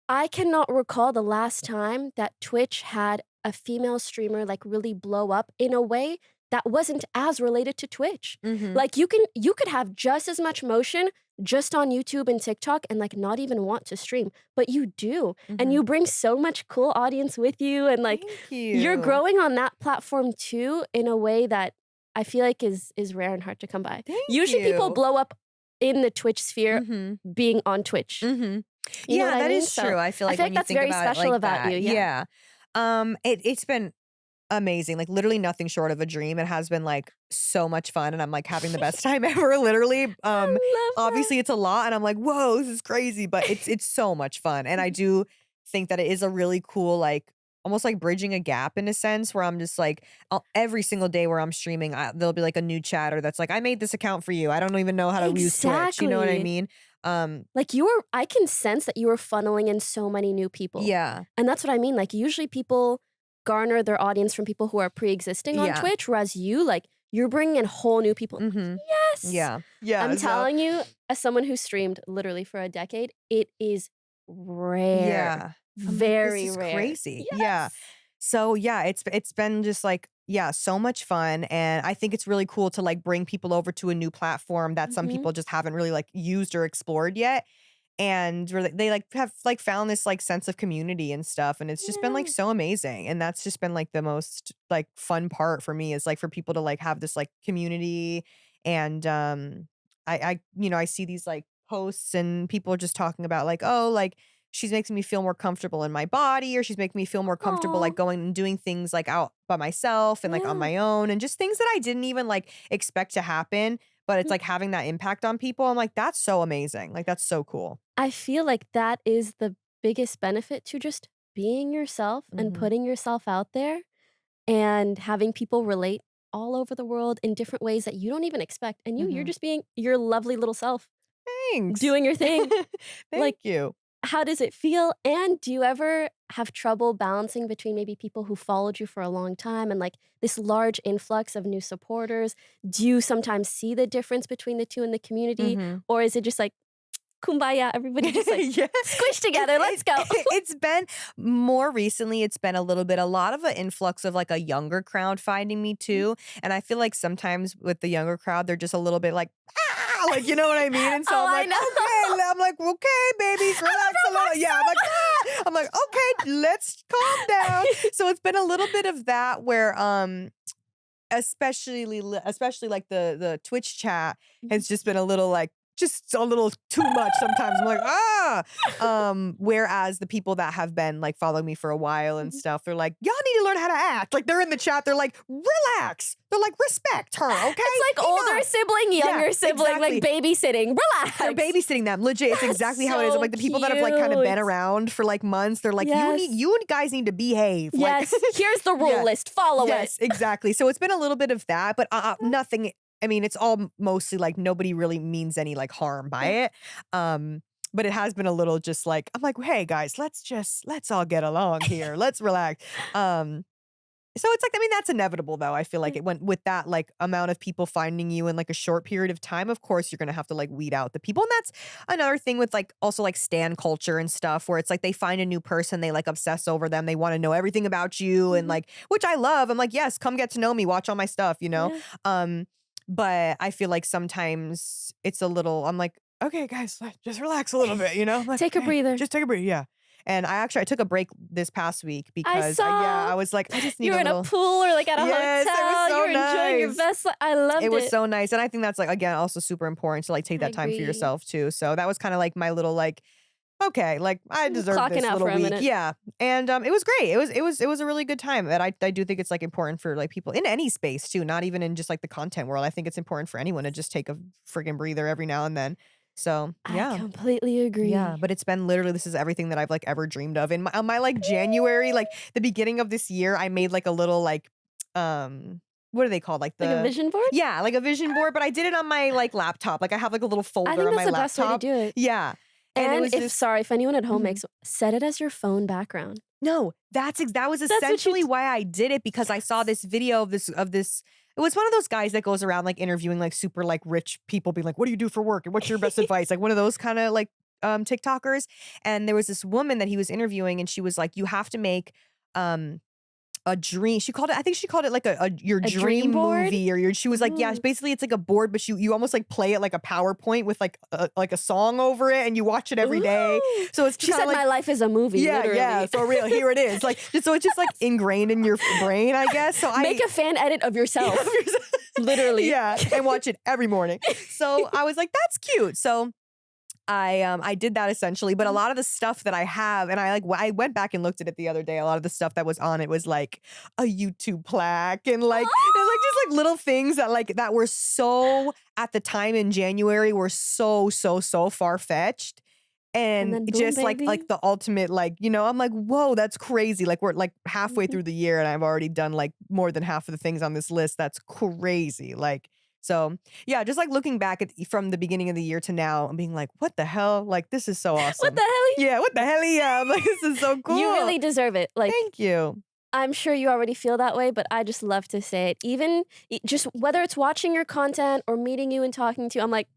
I cannot recall the last time that Twitch had a female streamer like really blow up in a way that wasn't as related to Twitch. Mhm. Like you could have just as much motion just on YouTube and TikTok and like not even want to stream, but you do. And Mhm. you bring so much cool audience with you and like Thank you're you. growing on that platform too in a way that I feel like is rare and hard to come by. Thank Usually people you. blow up in the Twitch sphere Mhm. being on Twitch. Mhm. You know what Yeah, I that mean? is So true. I feel I like feel when like you that's think very about it special like about you. that. Yeah. Yeah. It's been amazing. Like literally nothing short of a dream. It has been like so much fun and I'm like having the best time ever, literally. I love that. Obviously it's a lot and I'm like, whoa, this is crazy, but it's so much fun. And I do think that it is a really cool, like almost like bridging a gap in a sense where I'm just like every single day where I'm streaming, there'll be like a new chatter that's like, I made this account for you. I don't even know how to use Twitch. You know what I Exactly. mean? Um, Like I can sense that you were funneling in so many new people. yeah. And that's what I mean. Like usually people garner their audience from people who are pre-existing on Yeah. Twitch, whereas you're bringing in whole new people. I'm like, Mhm. yes. Yeah. Yeah. I'm So telling you, as somemeone who streamed literally for a decade, it is rare. yeah. I'm like, this Very is rare. crazy. Yeah. Yes. So yeah, it's been just like, yeah, so much fun. And I think it's really cool to like bring people over to a new platform that some Mhm. people just haven't really like used or explored yet. And really, they like have like found this like sense of community and stuff. And it's just been like Yeah. so amazing. And that's just been like the most like fun part for me is like for people to like have this like community. And I see these like posts and people are just talking about like, oh, like she's making me feel more comfortable in my body, or she's making me feel more comfortable Aw. like going and doing things like out by myself and like on Yeah. my own and just things that I didn't even like expect to happen. But it's like having that impact on people. I'm like, that's so amazing. Like, that's so cool. I feel like that is the biggest benefit to just being yourself and Mhm. putting yourself out there and having people relate all over the world in different ways that you don't even expect. And you're Mhm. just being your lovely little self, Thanks. doing your thing. Thank Like, you. how does it feel? And do you ever have trouble balancing between maybe people who followed you for a long time and like this large influx of new supporters? Do you sometimes see the difference between the two in the community? Mhm. Or is it just like, kumbaya, everybody just like Yeah. squish together, let's go. It's been more recently, it's been a lot of an influx of like a younger crowd finding me too. And I feel like sometimes with the younger crowd, they're just a little bit like, ah, like, you know what I mean? And so Oh, I'm I like, know. okay, I'm like, okay, babies, relax a little. Yeah, I'm like, ah, I'm like, okay, let's calm down. So it's been a little bit of that where, especially like the Twitch chat has just been a little like just a little too much sometimes. I'm like, ah. Whereas the people that have been like following me for a while and stuff, they're like, y'all need to learn how to act. Like they're in the chat, they're like, relax. They're like, respect her, okay? It's like older Enough. sibling, younger Yeah, sibling, like babysitting. Relax. they're babysitting them. Legit, it's That's exactly how it is. I'm so like the people that have like kind of been cute. around for like months, they're like, Yes. you guys need to behave. Like Yes. Here's the rule Yeah. list. Follow Yes, it. exactly. So it's been a little bit of that, but nothing. I mean, it's all mostly like nobody really means any like harm by Yeah. it. But it has been a little just like I'm like, hey guys, let's all get along here. Let's relax. So it's like, I mean, that's inevitable though. I feel like Yeah. it went with that like amount of people finding you in like a short period of time. Of course, you're gonna have to like weed out the people. And that's another thing with like also like stan culture and stuff where it's like they find a new person, they like obsess over them, they want to know everything about you and Mhm. like which I love. I'm like, yes, come get to know me, watch all my stuff, you know? Yeah. Um, but I feel like sometimes it's a little, I'm like, okay, guys, just relax a little bit, you know? Like, Take a hey, breather. just take a breather, yeah. And I took a break this past week I because yeah, saw I was like, I just need you a were in a little. pool or like at a Yes, it was hotel. so You were enjoying your nice. best life. I loved It was it. so nice. And I think that's like again also super important to like take I that time for agree. yourself too. So that was kind of like my little like okay, like I deserve Clocking this out little for a week. minute. Yeah. And it was great. It was a really good time. And I do think it's like important for like people in any space too, not even in just like the content world. I think it's important for anyone to just take a friggin' breather every now and then. So, I yeah. completely Yeah, agree. but it's been literally this is everything that I've like ever dreamed of. In my like January, like the beginning of this year, I made like a little like what are they called? Like Like a the vision board? yeah, like a vision board, but I did it on my like laptop. Like I have like a little I folder think on that's my the best way to laptop. do it. Yeah. And it And was if this sorry, if anyone at home Mhm. makes set it as your phone background. No, that was That's what you essentially d why I did it because I saw this video of this it was one of those guys that goes around, like, interviewing, like, super, like, rich people being like, "What do you do for work, and what's your best advice?" Like, one of those kinda, like, TikTokers, and there was this woman that he was interviewing, and she was like, "You have to make, um" a dream she called it I think she called it like a your A dream dream board? movie or your she was like, "Yeah, Ooh. basically it's like a board, but you almost like play it like a PowerPoint with like a song over it and you watch it every day." Ooh. So it's She kinda said like my life is a movie, yeah, literally. yeah, for real. Here it is. Like so it's just like ingrained in your brain, I guess. So Make a fan edit of yourself. Literally. yeah, and watch it every morning. So I was like, "That's cute." So I did that essentially, but a lot of the stuff that I have, and I went back and looked at it the other day. A lot of the stuff that was on it was like a YouTube plaque and like it was like just like little things that like that were so at the time in January were so far fetched. And And then boom, just baby. like the ultimate like, I'm like, whoa, that's crazy. Like we're like halfway Mhm. through the year and I've already done like more than half of the things on this list. That's crazy. Like so yeah, just like looking back at from the beginning of the year to now and being like, what the hell? Like this is so What awesome. the hell? Yeah, what the hell? Yeah. I'm like, this is so cool. You really deserve it. Like, Thank you. I'm sure you already feel that way, but I just love to say it. Even just whether it's watching your content or meeting you and talking to you, I'm like,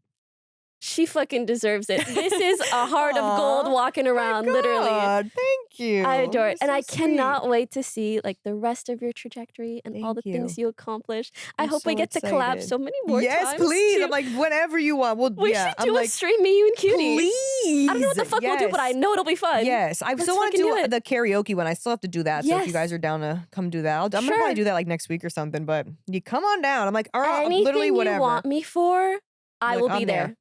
she fucking deserves it. This is a heart of gold Aw, walking around, literally. God, thank you. I adore it. You're And so I sweet. cannot wait to see like the rest of your trajectory and all Thank the things you. you accomplish. I I'm hope we so get to collab excited. so many more Yes, times. please. too. I'm like, whenever you want. Well, we yeah. should I'm do a like, stream, me, you, and Cutie. please. I don't know what the fuck we'll do, but I Yes. know it'll be fun. Yes, I Let's still want to fucking do do it. the karaoke one. I still have to do that. So if you Yes. guys are down to come do that, I'm gonna Sure. probably do that like next week or something. But you come on down. I'm like, all right, Anything literally whatever. you want me for, I Like, will be I'm there. there.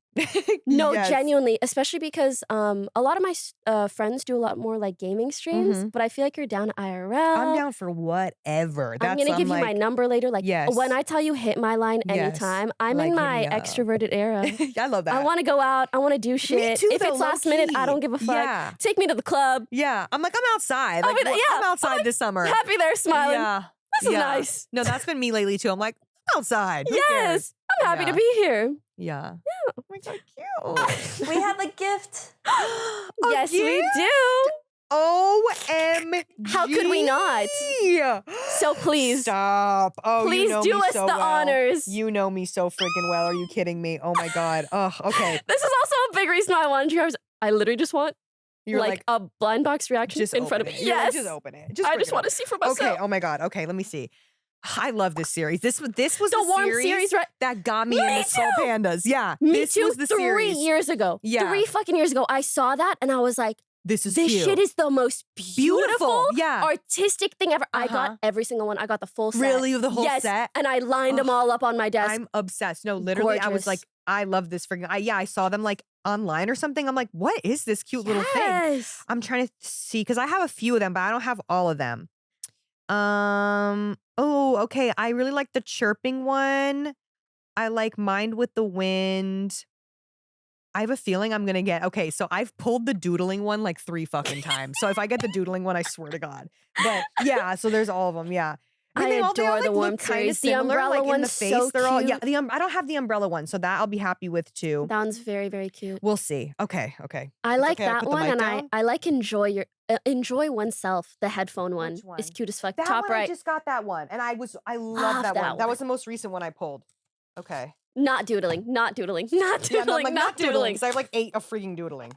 No, Yes. genuinely, especially because a lot of my friends do a lot more like gaming streams, Mhm. but I feel like you're down to IRL. I'm down for whatever. I'm gonna give you my like, number later. Like yes. when I tell you hit my line Yes. anytime, I'm Like, in hit my me up. extroverted era. I love that. I want to go out. I want to do shit. too, if though, it's last minute, I low-key. don't give a fuck. Yeah. Take me to the club. Yeah, I'm like, I'm outside. I'll Like, be there- well, yeah, I'm I'm outside like, this summer. Happy there, smiling. Yeah. This is yeah. nice. No, that's been me lately too. I'm like, I'm outside. Who cares? Yes, I'm happy to Yeah. be here. Yeah. Yeah. Oh my god, cute. We have a gift. Yes, we do. OMG. How could we not? So please, Stop. Oh, please you know do me us so the well. honors. You know me so freaking well. Are you kidding me? Oh my god. Oh, okay. This is also a big reason why I wanted you. I literally just want You're like a blind box reaction just in front of open me. it. You're like, Yes, just open it. I just freaking want to open see for it. myself. Okay. Oh my god. Okay. Let me see. I love this series. This was The warm series, right? that got me Me into Skull too. Pandas. Yeah. Me this too. was the 3 series. years ago. Yeah. 3 fucking years ago, I saw that and I was like, This is this cute. shit is the most beautiful, Yeah. artistic thing ever. I Uh-huh. got every single one. I got the full set. Really? The whole yes, set? and I lined them all up on my desk. I'm obsessed. No, literally, I was like, Gorgeous. I love this freaking. I saw them like online or something. I'm like, what is this cute little thing? Yes. I'm trying to see because I have a few of them, but I don't have all of them. Oh, okay. I really like the chirping one. I like Mind with the Wind. I have a feeling I'm gonna get okay. So I've pulled the doodling one like 3 fucking times. So if I get the doodling one, I swear to God. But yeah, so there's all of them. Yeah. I they all, adore the like, warm look kind of series. The similar, umbrella like in the one's face. so They're all yeah. cute. I don't have the umbrella one, so that I'll be happy with too. That one's very, very cute. We'll see. Okay. I It's like okay, I that put the one, mic and down? I like enjoy oneself. The headphone one Which is one? cute as fuck. That Top one I right. just got that one, and I love Love that that one. That one. was the most recent one I pulled. Okay. Not doodling. Not doodling. Not Yeah, no, doodling. like, not doodling. because I have like 8 of freaking doodling.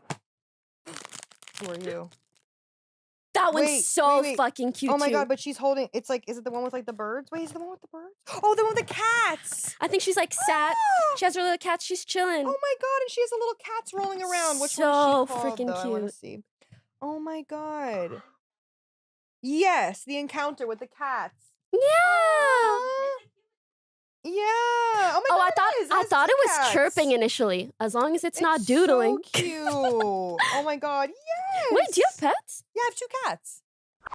Who are you? That one's Wait, so wait. fucking cute Oh my too. god, but she's holding. It's like, is it the one with like the birds? Wait, is it the one with the birds? Oh, the one with the cats. I think she's like sat. She has her little cat. She's chilling. Oh my god, and she has a little cats rolling around. Which one So is she called, freaking though? I want to cute. see. Oh my god. Yes, the encounter with the cats. Yeah. Aw. Yeah. Oh my Oh, god. I thought it was chirping initially. As long as it's not doodling. So cute. Oh my god. Yes. Wait, do you have pets? Yeah, I have 2 cats.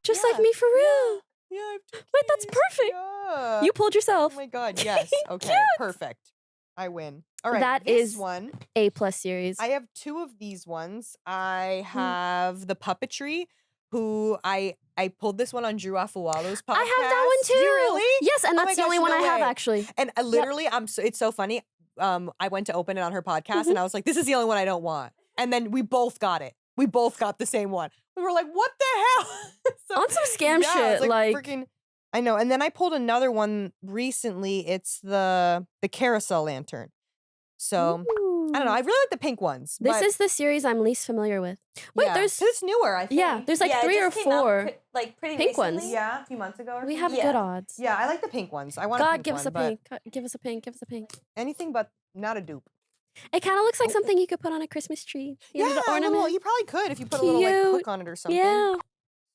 Just Yeah. like me for real. Yeah, I have 2 Wait, that's kitties. perfect. Yeah. You pulled yourself. Oh my god. Yes. Okay. Cute. Perfect. I win. All right. That this is one. A+ series. I have 2 of these ones. I Hmm. have the puppetry, who I pulled this one on Drew Afualo's podcast. I have that one too. Do you really? Yes, and Oh my that's the only gosh, one no I have way. actually. And literally, it's so funny. I went to open it on her podcast, Mm-hmm. and I was like, "This is the only one I don't want." And then we both got it. We both got the same one. We were like, what the hell? So, On some scam yeah, it's shit, like freaking. I know. And then I pulled another one recently. It's the carousel lantern. So I don't know. Ooh. I really like the pink ones. This but is the series I'm least familiar with. Wait, yeah, there's 'cause it's newer, I think. yeah, there's like Yeah, it 3 or just came out 4 like pretty pink recently. ones. Yeah, a few months ago or We something. have good odds. Yeah, I like the pink ones. I want a God, pink give us one, a but pink. Give us a pink. Give us a pink. anything but not a dupe. It kind of looks like Oh. something you could put on a Christmas tree. You know, the Yeah, a little, ornament. you probably could if you put a little like Cute. hook on it or something. Yeah.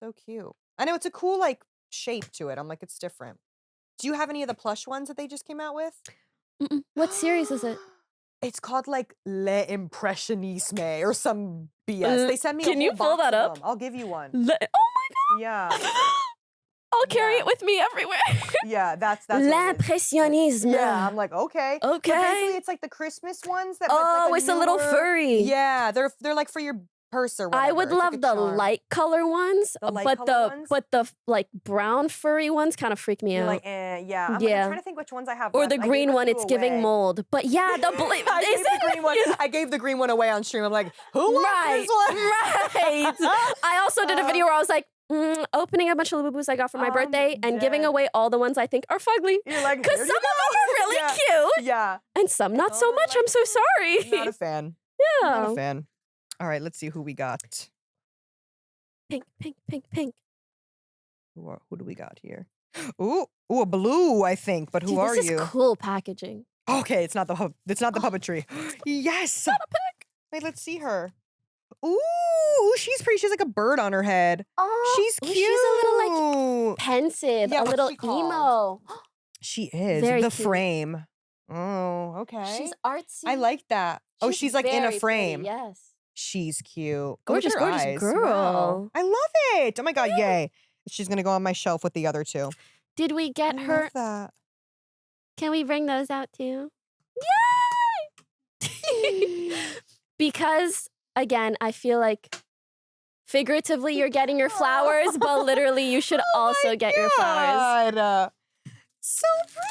So cute. I know it's a cool like shape to it. I'm like, it's different. Do you have any of the plush ones that they just came out with? What series is it? It's called like Le Impressionisme or some BS. They sent me a Can you whole pull box that of up? them. I'll give you one. Oh my god. Yeah. I'll carry Yeah. it with me everywhere. Yeah, that's what it is. L'impressionnisme. Yeah, I'm like, okay. But Okay. basically it's like the Christmas ones that Oh, like it's a little newer- furry. Yeah, they're like for your purse or whatever. I would It's like love a the charm. light color ones, The light but color ones? the like brown furry ones kind of freak me You're out. like, yeah. I'm like, Yeah. I'm trying to think which ones I have. Or left. the I gave green a one, few it's giving away. mold. But yeah, the I gave the green one. I gave the green one away on stream. I'm like, who wants this one? Right. I also did a video where I was like, opening a bunch of Lububus I got for my birthday and giving dead. away all the ones I think are fugly. You're like, Because here some you of them are really Yeah. cute Yeah. and some not so Some are much. like- I'm so sorry. Not a fan. Not a Yeah. fan. All right, let's see who we got. Pink, pink, pink, pink. Who do we got here? Ooh, a blue, I think. But who Dude, are this you? is cool packaging. Okay, it's not the puppetry. Yes. Wait, let's see her. Ooh, she's pretty. She's like a bird on her head. Oh, She's cute. she's a little like pensive, Yeah, a what's little she called? emo. She is Very the cute. frame. Oh, okay. She's artsy. I like that. Oh, she's like in very a pretty, frame. yes. She's cute. Look at Gorgeous, her gorgeous eyes. girl. Wow. I love it. Oh my god, yay! She's gonna go on my shelf with the other two. Did we get I her? love that. Can we bring those out too? Yay! Because again, I feel like figuratively you're getting your flowers, but literally you should also get your flowers. God. So pretty.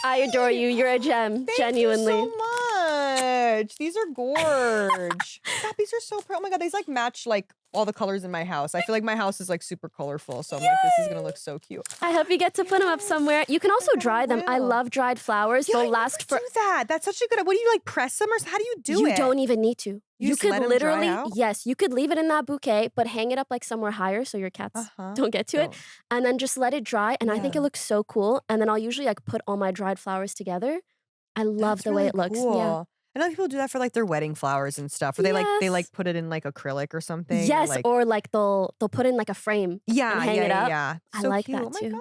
I adore you. You're a gem, Thank genuinely. you so much. These are gorge. God, these are so pretty. Oh my god, these like match like all the colors in my house. I feel like my house is like super colorful, so I'm like, this is gonna look so cute. I hope you get to put them up somewhere. You can also I dry them. I will. love dried flowers. Yeah, I They'll last for. never do that. That's such a good. What do you like? Press them or how do you do You it? don't even need to. You just could let 'em dry literally, out? yes, you could leave it in that bouquet, but hang it up like somewhere higher so your cats Uh-huh. don't get to it, and then just let it dry. And I think it Yeah. looks so cool. And then I'll usually like put all my dried flowers together. I love That's the way really it looks. Yeah. cool. I know people do that for like their wedding flowers and stuff, or they Yes. like put it in like acrylic or something. Yes, like, or like they'll put in like a frame. yeah, hang yeah, it up. yeah. I So like cute. that Oh my too. god,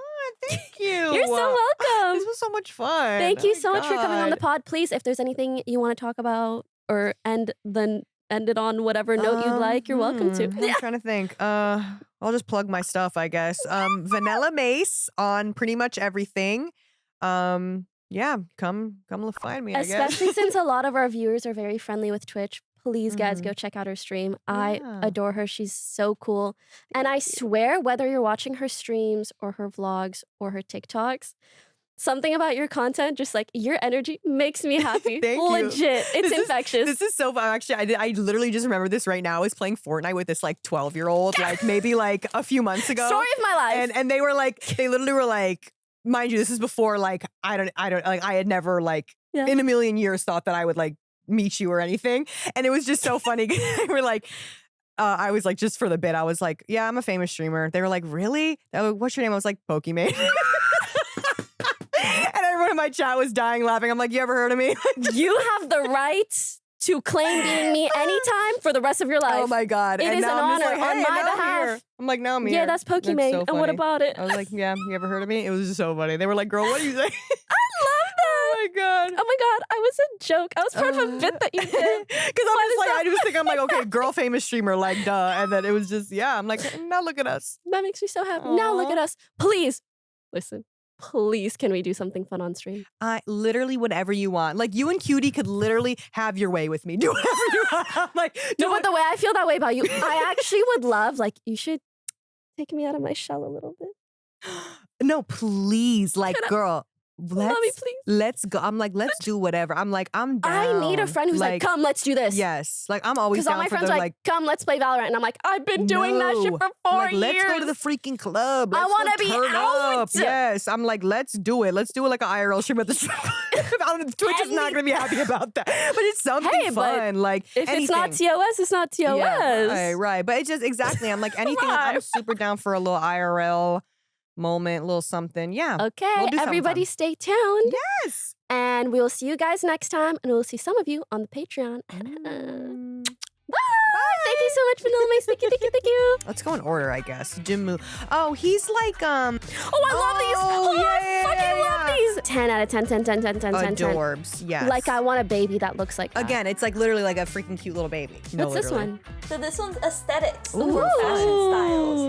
thank you. You're so welcome. This was so much fun. Thank Oh you my so much for coming on the God. pod. Please, if there's anything you want to talk about or end it on whatever note you'd like, you're welcome to. I'm trying to think. I'll just plug my stuff, I guess. VanillaMace on pretty much everything. Yeah, come find me, I guess. Especially since a lot of our viewers are very friendly with Twitch. Please, guys, Mhm. go check out her stream. I Yeah. adore her. She's so cool. And I swear, whether you're watching her streams or her vlogs or her TikToks, something about your content, just like your energy, makes me happy. Thank you. Legit. It's infectious. This is so fun. Actually, I literally just remember this right now. I was playing Fortnite with this like 12-year-old, like maybe like a few months ago. Story of my life. And they were like, they literally were like, mind you, this is before like I don't like I had never like Yeah. in a million years thought that I would like meet you or anything. And it was just so funny. They were like, I was like, just for the bit, I was like, yeah, I'm a famous streamer. They were like, really? They were like, what's your name? I was like, Poki. And everyone in my chat was dying laughing. I'm like, you ever heard of me? You have the right to claim being me anytime for the rest of your life. Oh my god! It And is now an I'm just honor like, on hey, my now I'm behalf. here. I'm like, now I'm Yeah, here. that's Pokimane. so And what funny. about it? I was like, yeah, you ever heard of me? It was just so funny. They were like, girl, what are you saying? I love that. Oh my god. Oh my god, I was a joke. I was part of a bit that you did. Because I'm Why just does like, that I just think I'm like, okay, girl, famous streamer, like, duh. And then it was just, yeah, I'm like, now look at us. That makes me so happy. Now look Aw. at us. Please, listen. Please, can we do something fun on stream? I literally whatever you want. Like you and Cutie could literally have your way with me. Do whatever you want. I'm like, No, but the way I feel that way about you, I actually would love, like, you should take me out of my shell a little bit. no, please, like, Can I- girl. Mommy, please. let's go. I'm like, let's do whatever. I'm like, I'm down. I need a friend who's like, come, let's do this. Yes. Like, I'm always Because all down my for friends the are like, come, let's play Valorant. And I'm like, I've been doing that shit No. for I'm 4 like, years. let's go to the freaking club. I Let's wanna go be turn out. up. Yes. I'm like, let's do it. Let's do it like an IRL stream at the strip club. Twitch is not going to be happy about that. But it's something Hey, but fun. Like, If anything. it's not TOS, it's not TOS. Yeah, right. But it's just exactly. I'm like, anything. I'm Right. super down for a little IRL moment, little something. Yeah. Okay, We'll do everybody sometime. stay tuned. Yes. And we will see you guys next time. And we'll see some of you on the Patreon. Bye. Thank you so much, VanillaMace. Thank you, thank you, thank you. Let's go in order, I guess. Jimmu. Oh, he's like Oh, I love these. Oh, Oh, yeah, I fucking love these. 10 out of 10, 10, 10, 10, 10, 10, 10. adorbs. Yes. Like I want a baby that looks like that. Again, it's like literally like a freaking cute little baby. No, What's this literally. one? So this one's aesthetics Ooh. or fashion styles.